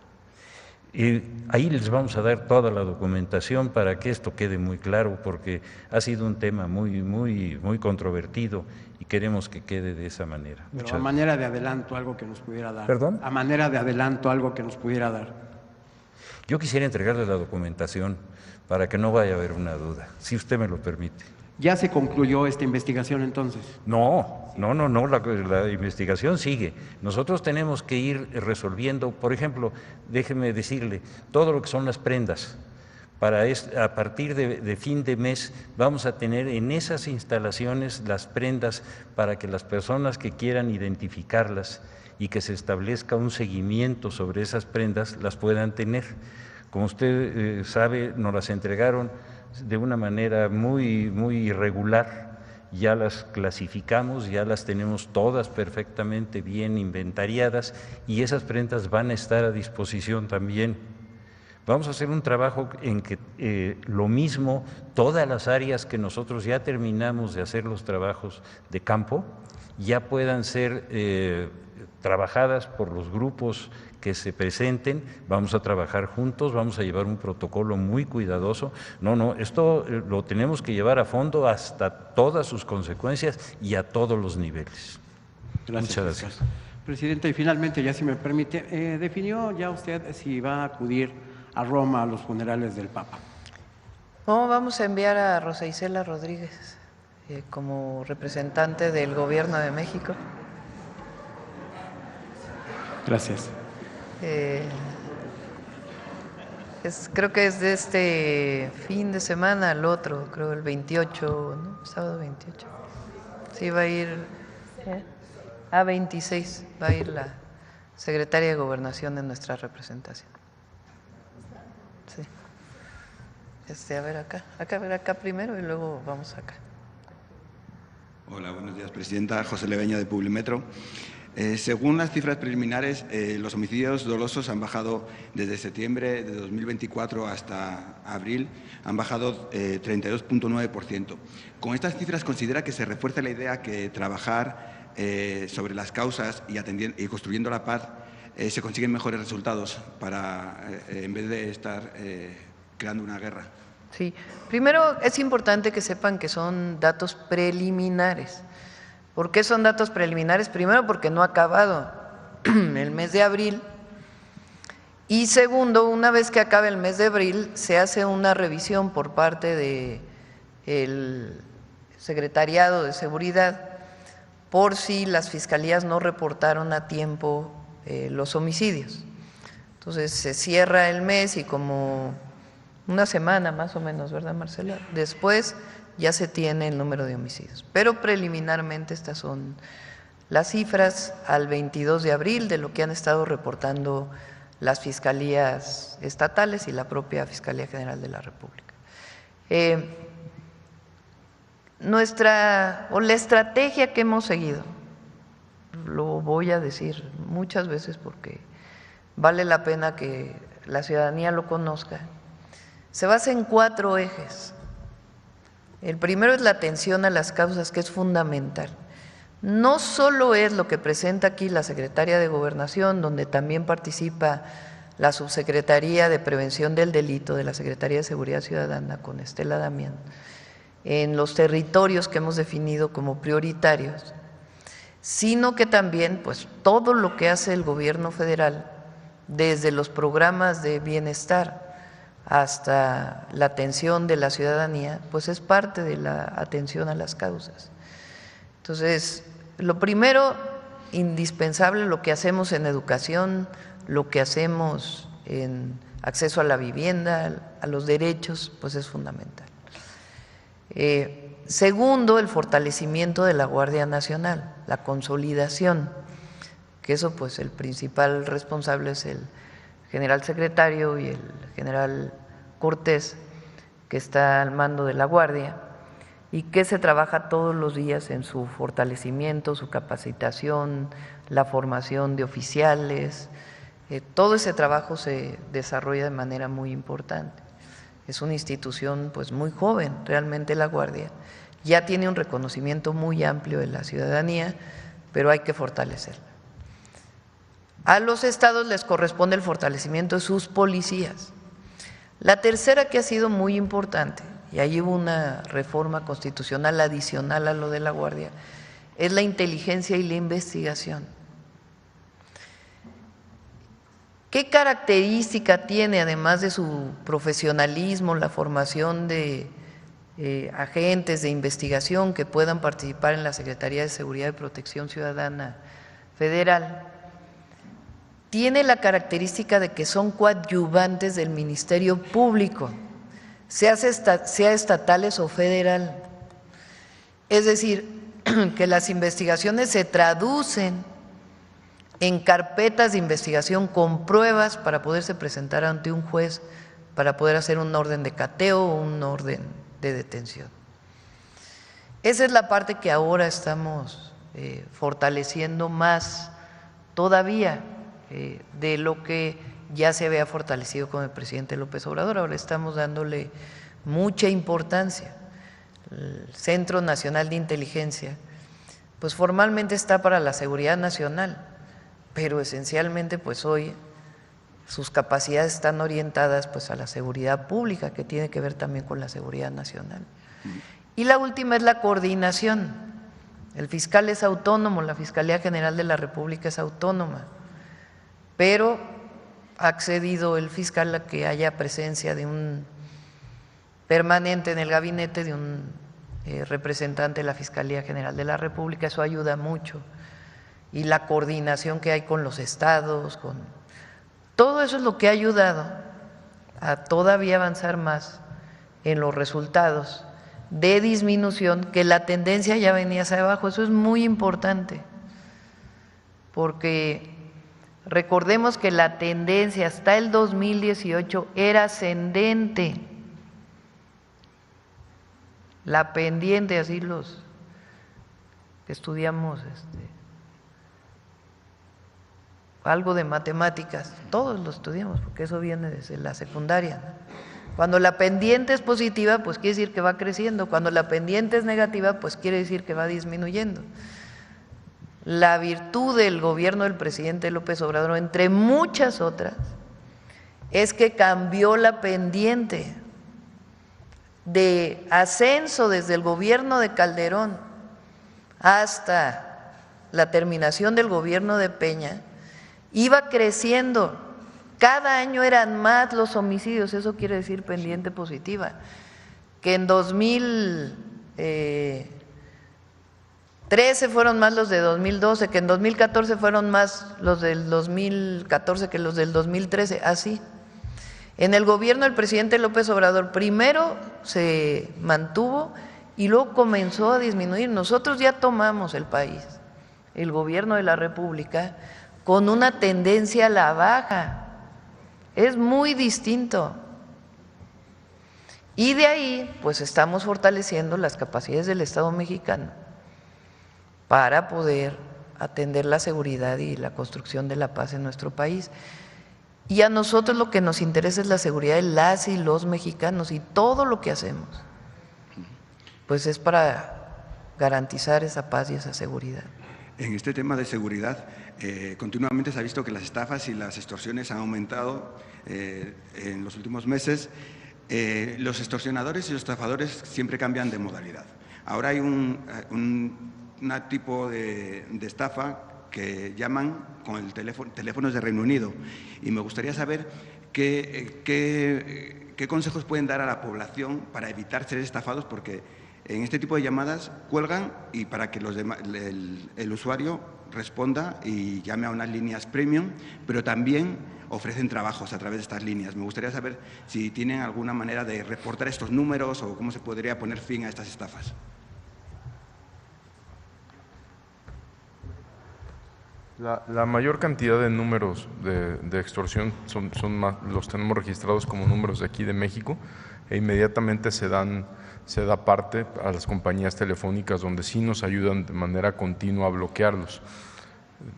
[SPEAKER 11] Ahí les vamos a dar toda la documentación para que esto quede muy claro, porque ha sido un tema muy controvertido y queremos que quede de esa manera.
[SPEAKER 10] Pero a manera de adelanto, algo que nos pudiera dar.
[SPEAKER 11] ¿Perdón?
[SPEAKER 10] A manera de adelanto, algo que nos pudiera dar.
[SPEAKER 11] Yo quisiera entregarles la documentación para que no vaya a haber una duda, si usted me lo permite.
[SPEAKER 10] ¿Ya se concluyó esta investigación entonces?
[SPEAKER 11] No, la investigación sigue. Nosotros tenemos que ir resolviendo, por ejemplo, déjeme decirle, todo lo que son las prendas. A partir de fin de mes vamos a tener en esas instalaciones las prendas para que las personas que quieran identificarlas y que se establezca un seguimiento sobre esas prendas las puedan tener. Como usted sabe, nos las entregaron de una manera muy irregular, ya las clasificamos, ya las tenemos todas perfectamente bien inventariadas y esas prendas van a estar a disposición también. Vamos a hacer un trabajo en que lo mismo, todas las áreas que nosotros ya terminamos de hacer los trabajos de campo, ya puedan ser trabajadas por los grupos que se presenten, vamos a trabajar juntos, vamos a llevar un protocolo muy cuidadoso. Esto lo tenemos que llevar a fondo hasta todas sus consecuencias y a todos los niveles.
[SPEAKER 10] Gracias.
[SPEAKER 11] Muchas gracias.
[SPEAKER 10] Presidenta, y finalmente, ya si me permite, ¿definió ya usted si va a acudir a Roma a los funerales del Papa?
[SPEAKER 1] No, vamos a enviar a Rosa Isela Rodríguez como representante del Gobierno de México.
[SPEAKER 10] Gracias.
[SPEAKER 1] Creo que es de este fin de semana al otro, creo el 28, ¿no? Sábado 28. Sí, va a ir a 26, va a ir la secretaria de Gobernación de nuestra representación. Sí. A ver acá primero y luego vamos acá.
[SPEAKER 12] Hola, buenos días, Presidenta. José Leveña, de Publimetro. Según las cifras preliminares, los homicidios dolosos han bajado desde septiembre de 2024 hasta abril, han bajado 32,9%. Con estas cifras, ¿considera que se refuerza la idea que trabajar sobre las causas y construyendo la paz se consiguen mejores resultados en vez de estar creando una guerra?
[SPEAKER 1] Sí, primero es importante que sepan que son datos preliminares. ¿Por qué son datos preliminares? Primero porque no ha acabado el mes de abril y segundo, una vez que acabe el mes de abril se hace una revisión por parte del Secretariado de Seguridad por si las fiscalías no reportaron a tiempo los homicidios. Entonces se cierra el mes y como una semana más o menos, ¿verdad, Marcela? Después ya se tiene el número de homicidios. Pero preliminarmente estas son las cifras al 22 de abril de lo que han estado reportando las fiscalías estatales y la propia Fiscalía General de la República. La estrategia que hemos seguido, lo voy a decir muchas veces porque vale la pena que la ciudadanía lo conozca, se basa en 4 ejes. El primero es la atención a las causas, que es fundamental. No solo es lo que presenta aquí la Secretaría de Gobernación, donde también participa la Subsecretaría de Prevención del Delito de la Secretaría de Seguridad Ciudadana con Estela Damián, en los territorios que hemos definido como prioritarios, sino que también pues todo lo que hace el gobierno federal, desde los programas de bienestar hasta la atención de la ciudadanía, pues es parte de la atención a las causas. Entonces, lo primero, indispensable, lo que hacemos en educación, lo que hacemos en acceso a la vivienda, a los derechos, pues es fundamental. Segundo, el fortalecimiento de la Guardia Nacional, la consolidación, que eso pues el principal responsable es el general secretario y el general Cortés, que está al mando de la Guardia, y que se trabaja todos los días en su fortalecimiento, su capacitación, la formación de oficiales, todo ese trabajo se desarrolla de manera muy importante. Es una institución pues muy joven, realmente la Guardia, ya tiene un reconocimiento muy amplio de la ciudadanía, pero hay que fortalecerla. A los estados les corresponde el fortalecimiento de sus policías. La tercera, que ha sido muy importante, y ahí hubo una reforma constitucional adicional a lo de la Guardia, es la inteligencia y la investigación. ¿Qué característica tiene, además de su profesionalismo, la formación de agentes de investigación que puedan participar en la Secretaría de Seguridad y Protección Ciudadana Federal? Tiene la característica de que son coadyuvantes del Ministerio Público, sea estatales o federal. Es decir, que las investigaciones se traducen en carpetas de investigación con pruebas para poderse presentar ante un juez, para poder hacer un orden de cateo o un orden de detención. Esa es la parte que ahora estamos fortaleciendo más todavía de lo que ya se había fortalecido con el presidente López Obrador. Ahora estamos dándole mucha importancia. El Centro Nacional de Inteligencia, pues formalmente está para la seguridad nacional, pero esencialmente pues hoy sus capacidades están orientadas pues a la seguridad pública, que tiene que ver también con la seguridad nacional. Y la última es la coordinación. El fiscal es autónomo, la Fiscalía General de la República es autónoma, pero ha accedido el fiscal a que haya presencia de un permanente en el gabinete, de un representante de la Fiscalía General de la República. Eso ayuda mucho. Y la coordinación que hay con los estados, todo eso es lo que ha ayudado a todavía avanzar más en los resultados de disminución, que la tendencia ya venía hacia abajo. Eso es muy importante, porque recordemos que la tendencia hasta el 2018 era ascendente, la pendiente, así los que estudiamos algo de matemáticas, todos lo estudiamos porque eso viene desde la secundaria, ¿no? Cuando la pendiente es positiva, pues quiere decir que va creciendo, cuando la pendiente es negativa, pues quiere decir que va disminuyendo. La virtud del gobierno del presidente López Obrador, entre muchas otras, es que cambió la pendiente. de ascenso desde el gobierno de Calderón hasta la terminación del gobierno de Peña, iba creciendo. Cada año eran más los homicidios, eso quiere decir pendiente positiva, que en 2013 fueron más los de 2012, que en 2014 fueron más los del 2014 que los del 2013, así. En el gobierno del presidente López Obrador primero se mantuvo y luego comenzó a disminuir. Nosotros ya tomamos el país, el gobierno de la República, con una tendencia a la baja. Es muy distinto. Y de ahí, pues estamos fortaleciendo las capacidades del Estado mexicano para poder atender la seguridad y la construcción de la paz en nuestro país. Y a nosotros lo que nos interesa es la seguridad de las y los mexicanos, y todo lo que hacemos, pues es para garantizar esa paz y esa seguridad.
[SPEAKER 12] En este tema de seguridad, continuamente se ha visto que las estafas y las extorsiones han aumentado en los últimos meses. Los extorsionadores y los estafadores siempre cambian de modalidad. Ahora hay un tipo de estafa que llaman con el teléfonos de Reino Unido, y me gustaría saber qué consejos pueden dar a la población para evitar ser estafados, porque en este tipo de llamadas cuelgan y para que el usuario responda y llame a unas líneas premium, pero también ofrecen trabajos a través de estas líneas. Me gustaría saber si tienen alguna manera de reportar estos números o cómo se podría poner fin a estas estafas.
[SPEAKER 5] La mayor cantidad de números de extorsión los tenemos registrados como números de aquí de México, e inmediatamente se da parte a las compañías telefónicas, donde sí nos ayudan de manera continua a bloquearlos.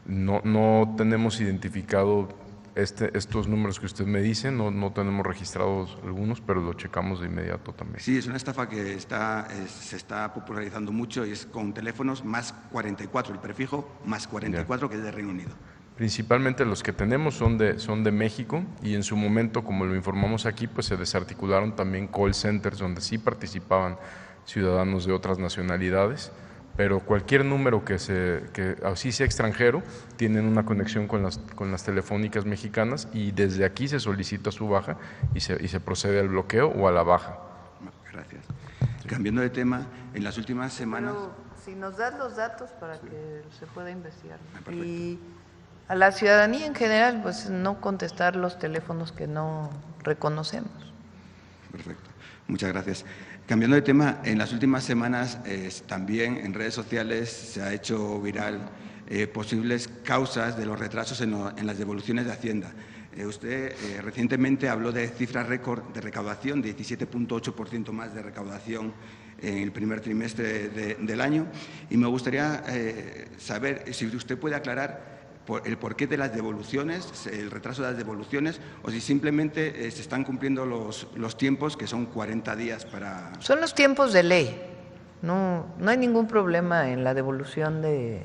[SPEAKER 5] No tenemos identificado estos números que usted me dice, no tenemos registrados algunos, pero lo checamos de inmediato también.
[SPEAKER 12] Sí, es una estafa que se está popularizando mucho, y es con teléfonos más 44, el prefijo más 44, que es de Reino Unido.
[SPEAKER 5] Principalmente los que tenemos son de México, y en su momento, como lo informamos aquí, pues se desarticularon también call centers donde sí participaban ciudadanos de otras nacionalidades, pero cualquier número que así sea extranjero, tienen una conexión con las telefónicas mexicanas, y desde aquí se solicita su baja y se procede al bloqueo o a la baja.
[SPEAKER 12] Gracias. Sí. Cambiando de tema, en las últimas semanas…
[SPEAKER 1] Pero si nos das los datos para que se pueda investigar. Y a la ciudadanía en general, pues no contestar los teléfonos que no reconocemos.
[SPEAKER 12] Perfecto. Muchas gracias. Cambiando de tema, en las últimas semanas también en redes sociales se ha hecho viral posibles causas de los retrasos en las devoluciones de Hacienda. Usted recientemente habló de cifras récord de recaudación, 17.8% más de recaudación en el primer trimestre del año, y me gustaría saber si usted puede aclarar el porqué de las devoluciones, el retraso de las devoluciones, o si simplemente se están cumpliendo los tiempos, que son 40 días para…
[SPEAKER 1] Son los tiempos de ley. No hay ningún problema en la devolución de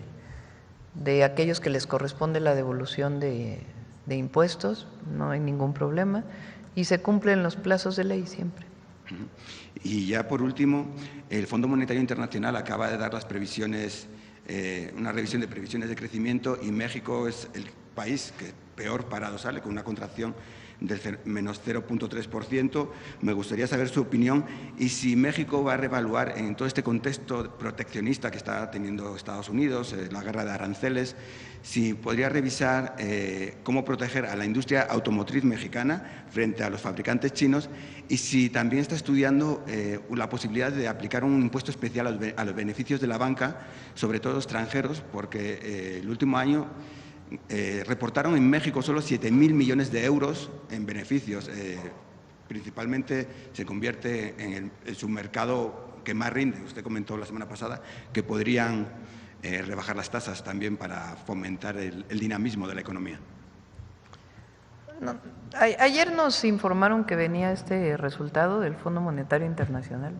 [SPEAKER 1] aquellos que les corresponde la devolución de impuestos, no hay ningún problema, y se cumplen los plazos de ley siempre.
[SPEAKER 12] Y ya por último, el Fondo Monetario Internacional acaba de dar las previsiones, una revisión de previsiones de crecimiento, y México es el país que peor parado sale, con una contracción del menos 0.3%. Me gustaría saber su opinión y si México va a reevaluar, en todo este contexto proteccionista que está teniendo Estados Unidos, la guerra de aranceles, si podría revisar cómo proteger a la industria automotriz mexicana frente a los fabricantes chinos, y si también está estudiando la posibilidad de aplicar un impuesto especial a los beneficios de la banca, sobre todo extranjeros, porque el último año reportaron en México solo 7.000 millones de euros en beneficios. Principalmente se convierte en el submercado que más rinde. Usted comentó la semana pasada que podrían rebajar las tasas también para fomentar el dinamismo de la economía.
[SPEAKER 1] No, ayer nos informaron que venía este resultado del Fondo Monetario Internacional.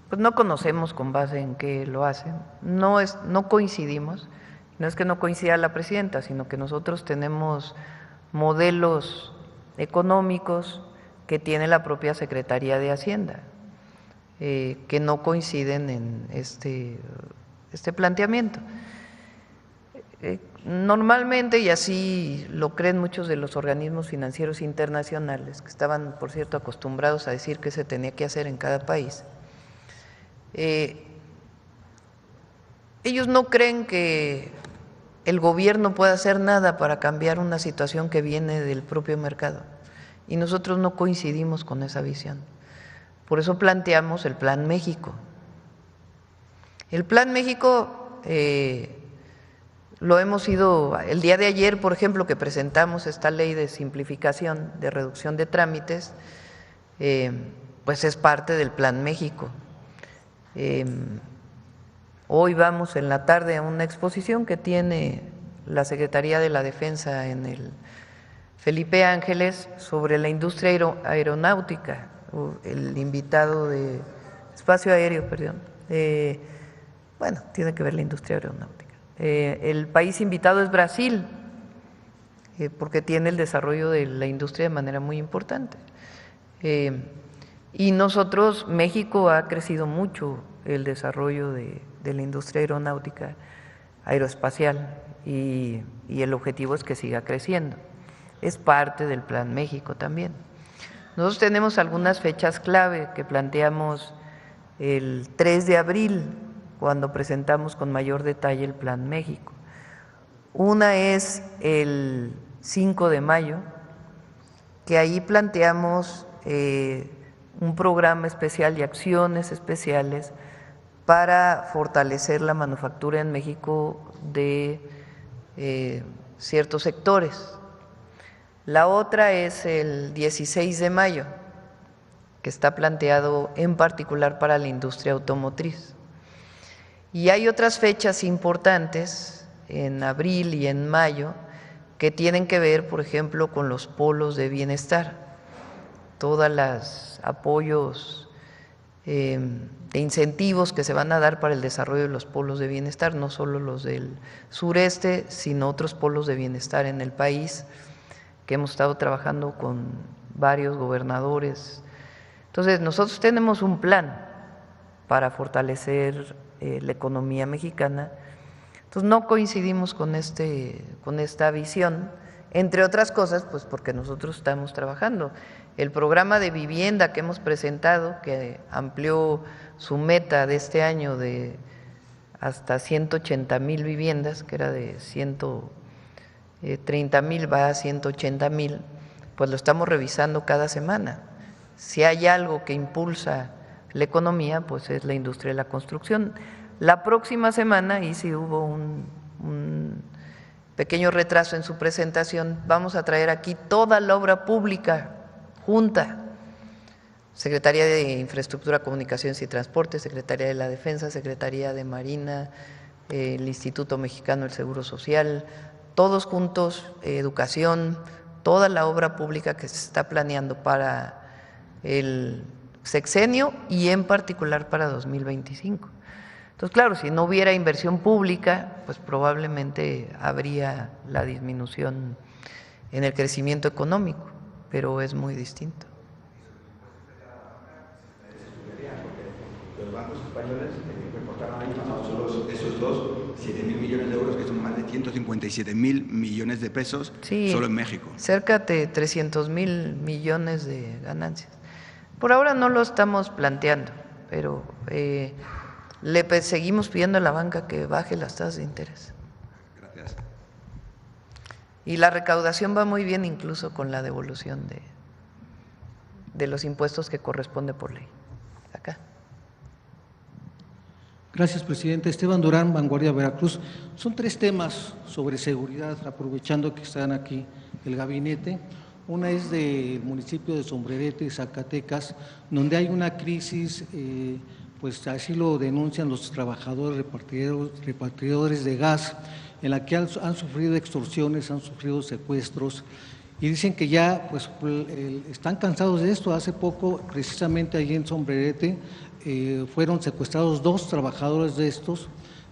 [SPEAKER 1] Pues no conocemos con base en qué lo hacen, no coincidimos, no es que no coincida la presidenta, sino que nosotros tenemos modelos económicos que tiene la propia Secretaría de Hacienda, que no coinciden en este planteamiento. Normalmente, y así lo creen muchos de los organismos financieros internacionales, que estaban, por cierto, acostumbrados a decir qué se tenía que hacer en cada país, ellos no creen que el gobierno pueda hacer nada para cambiar una situación que viene del propio mercado, y nosotros no coincidimos con esa visión. Por eso planteamos el Plan México. El Plan México lo hemos ido, el día de ayer, por ejemplo, que presentamos esta ley de simplificación, de reducción de trámites, pues es parte del Plan México. Hoy vamos en la tarde a una exposición que tiene la Secretaría de la Defensa en el Felipe Ángeles sobre la industria aeronáutica, el invitado de espacio aéreo, perdón, bueno, tiene que ver la industria aeronáutica. El país invitado es Brasil, porque tiene el desarrollo de la industria de manera muy importante. Y nosotros, México ha crecido mucho el desarrollo de la industria aeronáutica, aeroespacial, y el objetivo es que siga creciendo. Es parte del Plan México también. Nosotros tenemos algunas fechas clave que planteamos el 3 de abril, cuando presentamos con mayor detalle el Plan México. Una es el 5 de mayo, que ahí planteamos un programa especial y acciones especiales para fortalecer la manufactura en México de ciertos sectores. La otra es el 16 de mayo, que está planteado en particular para la industria automotriz. Y hay otras fechas importantes en abril y en mayo que tienen que ver, por ejemplo, con los polos de bienestar, todos los apoyos de incentivos que se van a dar para el desarrollo de los polos de bienestar, no solo los del sureste, sino otros polos de bienestar en el país, que hemos estado trabajando con varios gobernadores. Entonces, nosotros tenemos un plan para fortalecer la economía mexicana. Entonces, no coincidimos con esta visión, entre otras cosas, pues porque nosotros estamos trabajando. El programa de vivienda que hemos presentado, que amplió su meta de este año de hasta 180,000 viviendas, que era de 130,000, va a 180,000, pues lo estamos revisando cada semana. Si hay algo que impulsa la economía, pues es la industria de la construcción. La próxima semana, y si hubo un pequeño retraso en su presentación, vamos a traer aquí toda la obra pública junta: Secretaría de Infraestructura, Comunicaciones y Transporte, Secretaría de la Defensa, Secretaría de Marina, el Instituto Mexicano del Seguro Social, todos juntos, educación, toda la obra pública que se está planeando para el sexenio y en particular para 2025. Entonces, claro, si no hubiera inversión pública, pues probablemente habría la disminución en el crecimiento económico, pero es muy distinto.
[SPEAKER 12] Los bancos españoles reportaron año pasado solo esos dos 7.000 millones de euros, que son más de 157.000 millones de pesos,
[SPEAKER 1] sí,
[SPEAKER 12] solo en México.
[SPEAKER 1] Cerca de 300,000 millones de ganancias. Por ahora no lo estamos planteando, pero le seguimos pidiendo a la banca que baje las tasas de interés.
[SPEAKER 12] Gracias.
[SPEAKER 1] Y la recaudación va muy bien, incluso con la devolución de los impuestos que corresponde por ley. Acá.
[SPEAKER 13] Gracias, presidente. Esteban Durán, Vanguardia Veracruz. Son tres temas sobre seguridad, aprovechando que están aquí el gabinete. Una es del municipio de Sombrerete, Zacatecas, donde hay una crisis, pues así lo denuncian los trabajadores repartidores de gas, en la que han sufrido extorsiones, han sufrido secuestros, y dicen que ya pues están cansados de esto. Hace poco, precisamente allí en Sombrerete, fueron secuestrados 2 trabajadores de estos,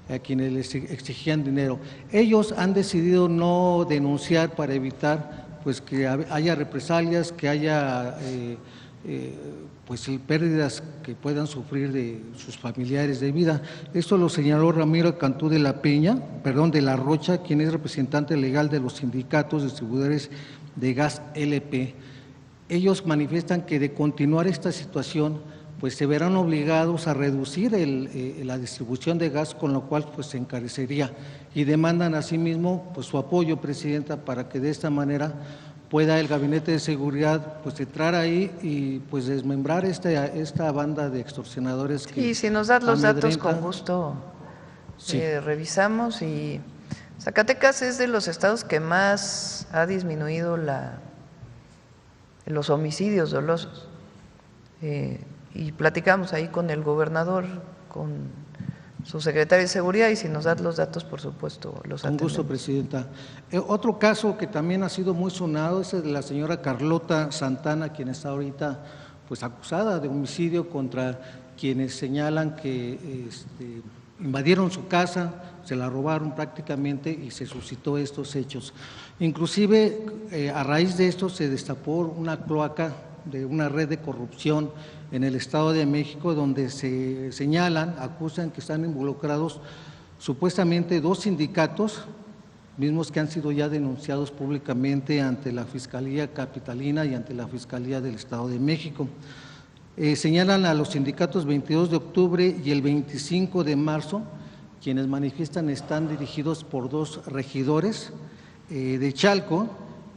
[SPEAKER 13] a quienes les exigían dinero. Ellos han decidido no denunciar para evitar pues que haya represalias, que haya pues pérdidas que puedan sufrir de sus familiares de vida. Esto lo señaló Ramiro Cantú de la Rocha, quien es representante legal de los sindicatos distribuidores de gas LP. Ellos manifiestan que de continuar esta situación, pues se verán obligados a reducir la distribución de gas, con lo cual pues se encarecería, y demandan asimismo pues su apoyo, Presidenta, para que de esta manera pueda el Gabinete de Seguridad pues entrar ahí y pues desmembrar esta banda de extorsionadores.
[SPEAKER 1] Sí, si nos das los datos con gusto sí. Revisamos. Y Zacatecas es de los estados que más ha disminuido los homicidios dolosos. Y platicamos ahí con el gobernador, con su secretario de Seguridad, y si nos das los datos, por supuesto, los atendemos.
[SPEAKER 13] Con gusto, Presidenta. Otro caso que también ha sido muy sonado es el de la señora Carlota Santana, quien está ahorita pues acusada de homicidio contra quienes señalan que invadieron su casa, se la robaron prácticamente y se suscitó estos hechos. Inclusive, a raíz de esto se destapó una cloaca de una red de corrupción en el Estado de México, donde se señalan, acusan que están involucrados supuestamente 2 sindicatos, mismos que han sido ya denunciados públicamente ante la Fiscalía Capitalina y ante la Fiscalía del Estado de México. Señalan a los sindicatos 22 de octubre y el 25 de marzo, quienes manifiestan están dirigidos por 2 regidores de Chalco,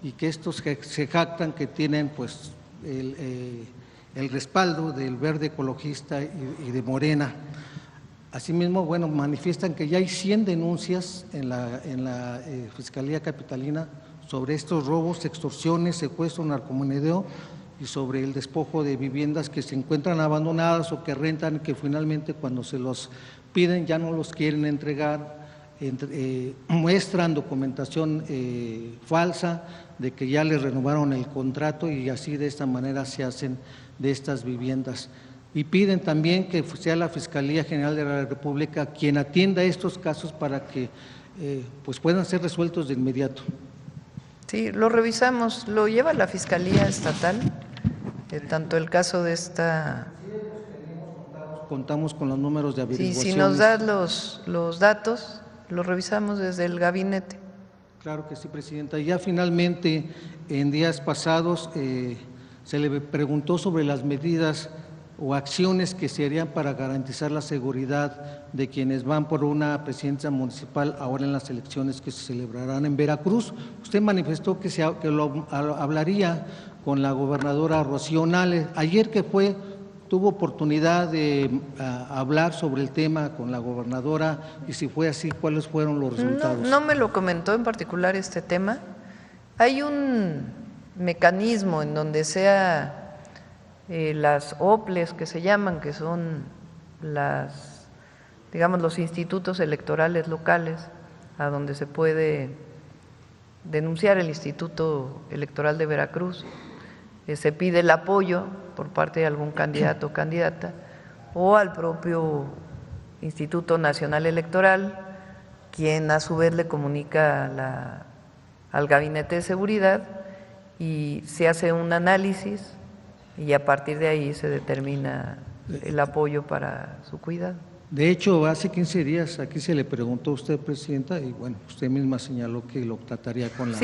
[SPEAKER 13] y que estos se jactan que tienen pues el respaldo del Verde Ecologista y de Morena. Asimismo, bueno, manifiestan que ya hay 100 denuncias en la Fiscalía Capitalina sobre estos robos, extorsiones, secuestro, narcomenudeo y sobre el despojo de viviendas que se encuentran abandonadas o que rentan, que finalmente cuando se los piden ya no los quieren entregar, muestran documentación falsa de que ya les renovaron el contrato, y así de esta manera se hacen de estas viviendas. Y piden también que sea la Fiscalía General de la República quien atienda estos casos para que pues puedan ser resueltos de inmediato.
[SPEAKER 1] Sí, lo revisamos, lo lleva la Fiscalía Estatal, tanto el caso de esta…
[SPEAKER 13] Contamos con los números de averiguaciones.
[SPEAKER 1] Sí, si nos das los datos, lo revisamos desde el gabinete.
[SPEAKER 13] Claro que sí, Presidenta. Ya finalmente, en días pasados, se le preguntó sobre las medidas o acciones que se harían para garantizar la seguridad de quienes van por una presidencia municipal ahora en las elecciones que se celebrarán en Veracruz. Usted manifestó que lo hablaría con la gobernadora Rocío Nale. Ayer que tuvo oportunidad de hablar sobre el tema con la gobernadora, y si fue así, ¿cuáles fueron los resultados?
[SPEAKER 1] No me lo comentó en particular este tema. Hay un mecanismo en donde sea las OPLES que se llaman, que son los institutos electorales locales, a donde se puede denunciar el Instituto Electoral de Veracruz. Se pide el apoyo por parte de algún candidato o candidata, o al propio Instituto Nacional Electoral, quien a su vez le comunica al Gabinete de Seguridad, y se hace un análisis y a partir de ahí se determina el apoyo para su cuidado.
[SPEAKER 13] De hecho, hace 15 días aquí se le preguntó a usted, Presidenta, y bueno, usted misma señaló que lo trataría con la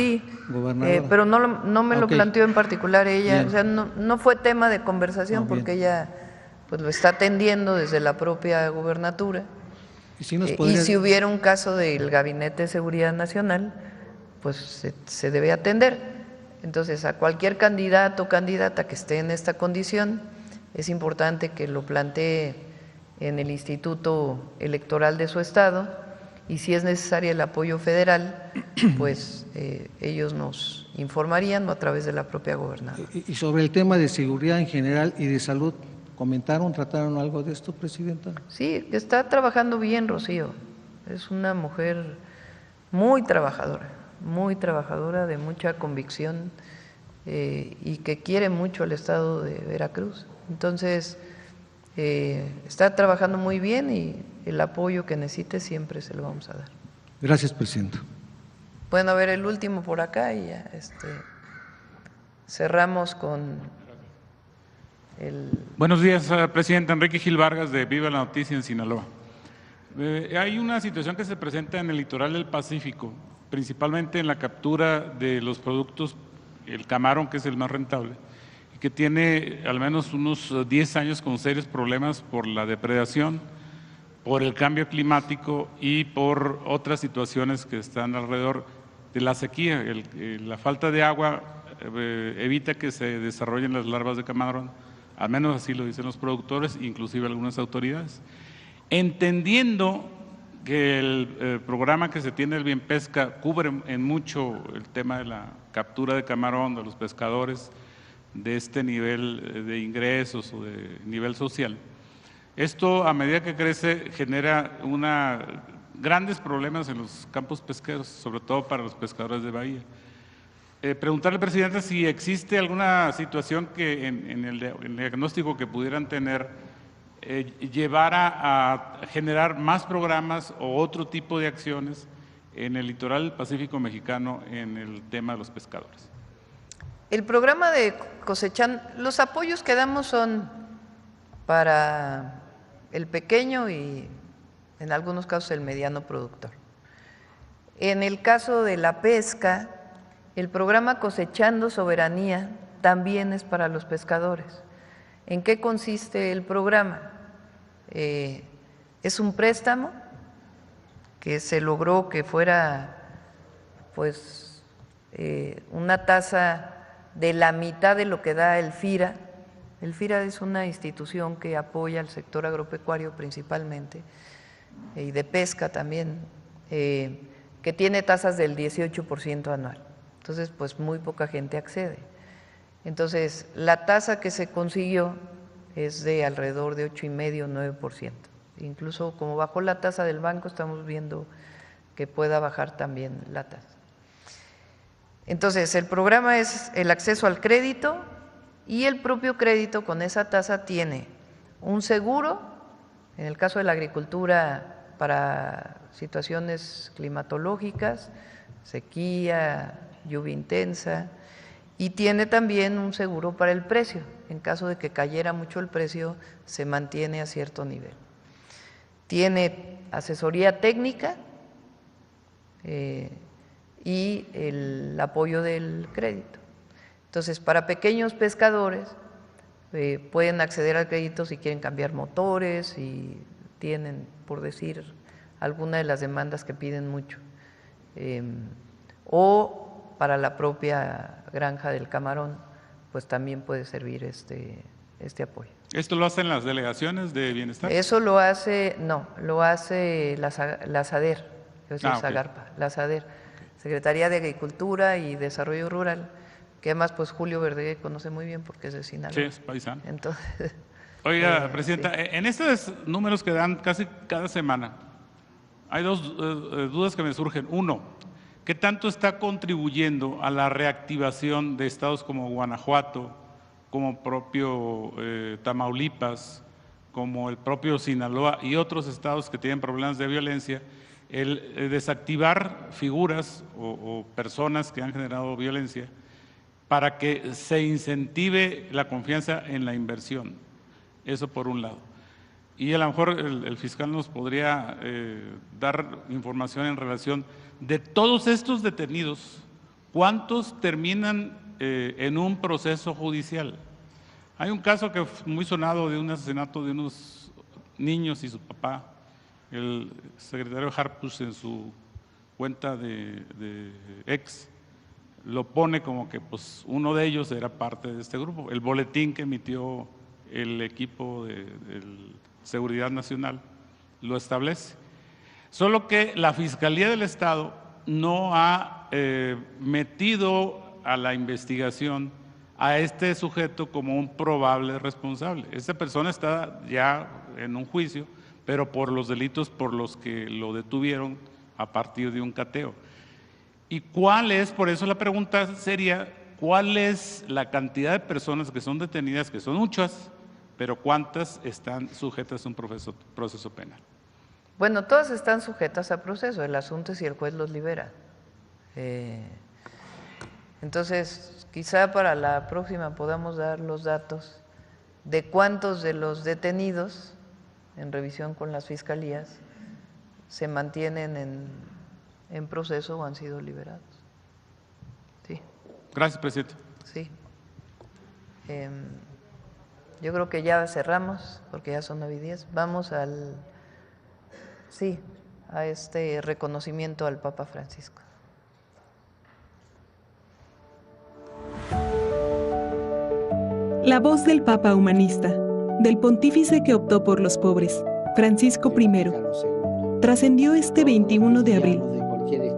[SPEAKER 13] gobernadora.
[SPEAKER 1] Pero no me lo planteó en particular ella. Bien. O sea, no fue tema de conversación, porque ella pues lo está atendiendo desde la propia gubernatura. Y si hubiera un caso del Gabinete de Seguridad Nacional, pues se debe atender. Entonces, a cualquier candidato o candidata que esté en esta condición, es importante que lo plantee en el Instituto Electoral de su estado, y si es necesario el apoyo federal, pues ellos nos informarían a través de la propia gobernadora.
[SPEAKER 13] Y sobre el tema de seguridad en general y de salud, ¿trataron algo de esto, Presidenta?
[SPEAKER 1] Sí, está trabajando bien, Rocío. Es una mujer muy trabajadora, de mucha convicción, y que quiere mucho al estado de Veracruz. Entonces, está trabajando muy bien, y el apoyo que necesite siempre se lo vamos a dar.
[SPEAKER 13] Gracias, Presidenta.
[SPEAKER 1] Bueno, a ver, el último por acá y ya. cerramos con el…
[SPEAKER 14] Buenos días, presidente. Enrique Gil Vargas, de Viva la Noticia, en Sinaloa. Hay una situación que se presenta en el litoral del Pacífico, principalmente en la captura de los productos, el camarón, que es el más rentable, y que tiene al menos unos 10 años con serios problemas por la depredación, por el cambio climático y por otras situaciones que están alrededor de la sequía. La falta de agua evita que se desarrollen las larvas de camarón, al menos así lo dicen los productores, inclusive algunas autoridades. Entendiendo que el programa que se tiene del Bienpesca cubre en mucho el tema de la captura de camarón, de los pescadores, de este nivel de ingresos o de nivel social, esto a medida que crece genera grandes problemas en los campos pesqueros, sobre todo para los pescadores de bahía. Preguntarle, presidente, si existe alguna situación que en el diagnóstico que pudieran tener llevara a generar más programas o otro tipo de acciones en el litoral del Pacífico mexicano en el tema de los pescadores.
[SPEAKER 1] El programa de Cosechando, los apoyos que damos son para el pequeño y en algunos casos el mediano productor. En el caso de la pesca, el programa Cosechando Soberanía también es para los pescadores. ¿En qué consiste el programa? Es un préstamo que se logró que fuera pues una tasa de la mitad de lo que da el FIRA. El FIRA es una institución que apoya al sector agropecuario principalmente y de pesca también, que tiene tasas del 18% anual. Entonces, pues muy poca gente accede. Entonces, la tasa que se consiguió es de alrededor de 8,5, 9%. Incluso como bajó la tasa del banco, estamos viendo que pueda bajar también la tasa. Entonces, el programa es el acceso al crédito y el propio crédito con esa tasa tiene un seguro, en el caso de la agricultura para situaciones climatológicas, sequía, lluvia intensa, y tiene también un seguro para el precio. En caso de que cayera mucho el precio, se mantiene a cierto nivel. Tiene asesoría técnica y el apoyo del crédito. Entonces, para pequeños pescadores pueden acceder al crédito si quieren cambiar motores y tienen, por decir, alguna de las demandas que piden mucho. O para la propia granja del camarón, pues también puede servir este apoyo.
[SPEAKER 14] ¿Esto lo hacen las delegaciones de bienestar?
[SPEAKER 1] Eso lo hace, no, lo hace la SADER, Zagarpa, la SADER, Secretaría de Agricultura y Desarrollo Rural, que además pues Julio Verdeguer conoce muy bien porque es de Sinaloa.
[SPEAKER 14] Sí, es paisano.
[SPEAKER 1] Entonces,
[SPEAKER 14] oiga, presidenta,
[SPEAKER 1] sí.
[SPEAKER 14] En estos números que dan casi cada semana, hay dos dudas que me surgen. Uno, ¿qué tanto está contribuyendo a la reactivación de estados como Guanajuato, como propio Tamaulipas, como el propio Sinaloa y otros estados que tienen problemas de violencia, el desactivar figuras o personas que han generado violencia para que se incentive la confianza en la inversión? Eso por un lado. Y a lo mejor el fiscal nos podría dar información en relación de todos estos detenidos, ¿cuántos terminan en un proceso judicial? Hay un caso que fue muy sonado de un asesinato de unos niños y su papá. El secretario Harpus en su cuenta de ex lo pone como que pues uno de ellos era parte de este grupo. El boletín que emitió el equipo de Seguridad Nacional lo establece. Solo que la Fiscalía del Estado no ha metido a la investigación a este sujeto como un probable responsable. Esta persona está ya en un juicio, pero por los delitos por los que lo detuvieron a partir de un cateo. ¿Y cuál es, por eso la pregunta sería, cuál es la cantidad de personas que son detenidas, que son muchas, pero cuántas están sujetas a un proceso penal?
[SPEAKER 1] Bueno, todas están sujetas a proceso, el asunto es si el juez los libera. Entonces, quizá para la próxima podamos dar los datos de cuántos de los detenidos en revisión con las fiscalías se mantienen en proceso o han sido liberados. Sí.
[SPEAKER 14] Gracias, presidente.
[SPEAKER 1] Sí. Yo creo que ya cerramos, porque ya son 9:10. Vamos a este reconocimiento al Papa Francisco.
[SPEAKER 15] La voz del Papa humanista, del pontífice que optó por los pobres, Francisco I, trascendió este 21 de abril,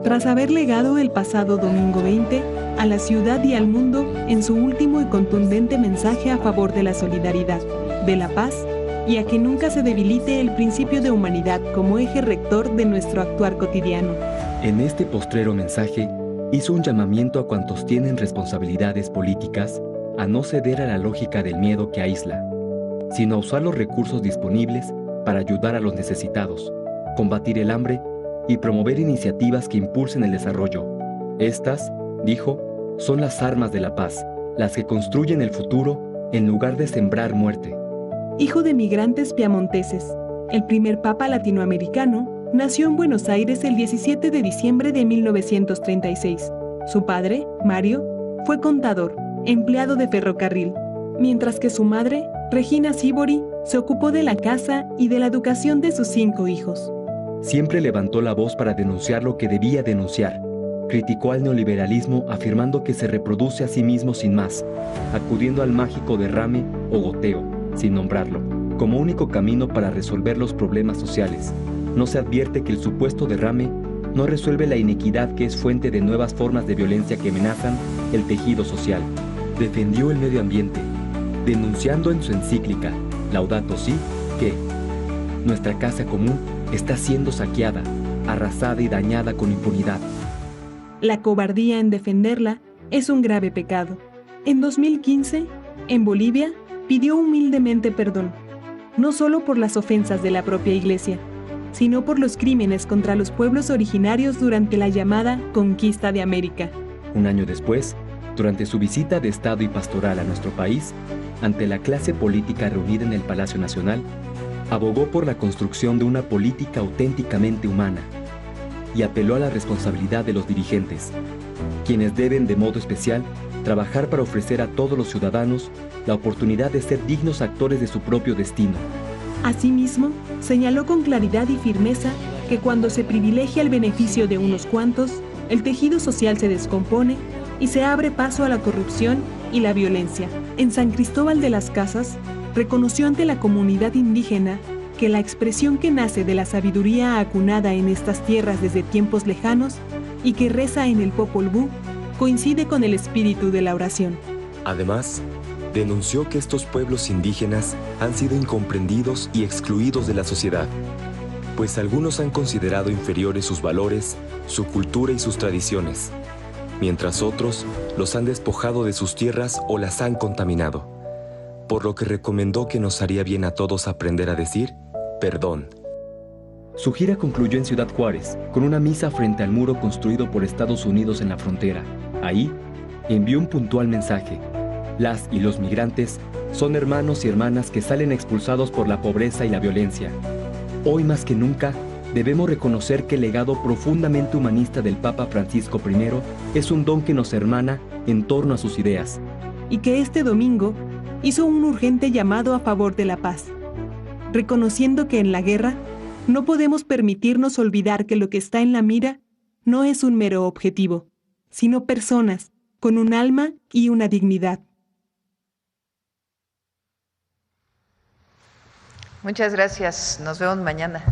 [SPEAKER 15] tras haber legado el pasado domingo 20 a la ciudad y al mundo en su último y contundente mensaje a favor de la solidaridad, de la paz y a que nunca se debilite el principio de humanidad como eje rector de nuestro actuar cotidiano.
[SPEAKER 16] En este postrero mensaje, hizo un llamamiento a cuantos tienen responsabilidades políticas a no ceder a la lógica del miedo que aísla, sino a usar los recursos disponibles para ayudar a los necesitados, combatir el hambre y promover iniciativas que impulsen el desarrollo. Estas, dijo, son las armas de la paz, las que construyen el futuro en lugar de sembrar muerte.
[SPEAKER 15] Hijo de migrantes piamonteses, el primer papa latinoamericano nació en Buenos Aires el 17 de diciembre de 1936. Su padre, Mario, fue contador, empleado de ferrocarril, mientras que su madre, Regina Sibori, se ocupó de la casa y de la educación de sus 5 hijos.
[SPEAKER 16] Siempre levantó la voz para denunciar lo que debía denunciar. Criticó al neoliberalismo afirmando que se reproduce a sí mismo sin más, acudiendo al mágico derrame o goteo, sin nombrarlo, como único camino para resolver los problemas sociales. No se advierte que el supuesto derrame no resuelve la inequidad que es fuente de nuevas formas de violencia que amenazan el tejido social. Defendió el medio ambiente, denunciando en su encíclica Laudato Si que nuestra casa común está siendo saqueada, arrasada y dañada con impunidad.
[SPEAKER 15] La cobardía en defenderla es un grave pecado. En 2015, en Bolivia, pidió humildemente perdón, no solo por las ofensas de la propia Iglesia, sino por los crímenes contra los pueblos originarios durante la llamada Conquista de América.
[SPEAKER 16] Un año después, durante su visita de Estado y pastoral a nuestro país, ante la clase política reunida en el Palacio Nacional, abogó por la construcción de una política auténticamente humana y apeló a la responsabilidad de los dirigentes, quienes deben de modo especial trabajar para ofrecer a todos los ciudadanos la oportunidad de ser dignos actores de su propio destino.
[SPEAKER 15] Asimismo, señaló con claridad y firmeza que cuando se privilegia el beneficio de unos cuantos, el tejido social se descompone y se abre paso a la corrupción y la violencia. En San Cristóbal de las Casas, reconoció ante la comunidad indígena que la expresión que nace de la sabiduría acunada en estas tierras desde tiempos lejanos y que reza en el Popol Vuh coincide con el espíritu de la oración.
[SPEAKER 17] Además, denunció que estos pueblos indígenas han sido incomprendidos y excluidos de la sociedad, pues algunos han considerado inferiores sus valores, su cultura y sus tradiciones, mientras otros los han despojado de sus tierras o las han contaminado, por lo que recomendó que nos haría bien a todos aprender a decir perdón.
[SPEAKER 16] Su gira concluyó en Ciudad Juárez, con una misa frente al muro construido por Estados Unidos en la frontera. Ahí, envió un puntual mensaje. Las y los migrantes son hermanos y hermanas que salen expulsados por la pobreza y la violencia. Hoy más que nunca, debemos reconocer que el legado profundamente humanista del Papa Francisco I es un don que nos hermana en torno a sus ideas.
[SPEAKER 15] Y que este domingo hizo un urgente llamado a favor de la paz, reconociendo que en la guerra no podemos permitirnos olvidar que lo que está en la mira no es un mero objetivo, sino personas con un alma y una dignidad.
[SPEAKER 1] Muchas gracias. Nos vemos mañana.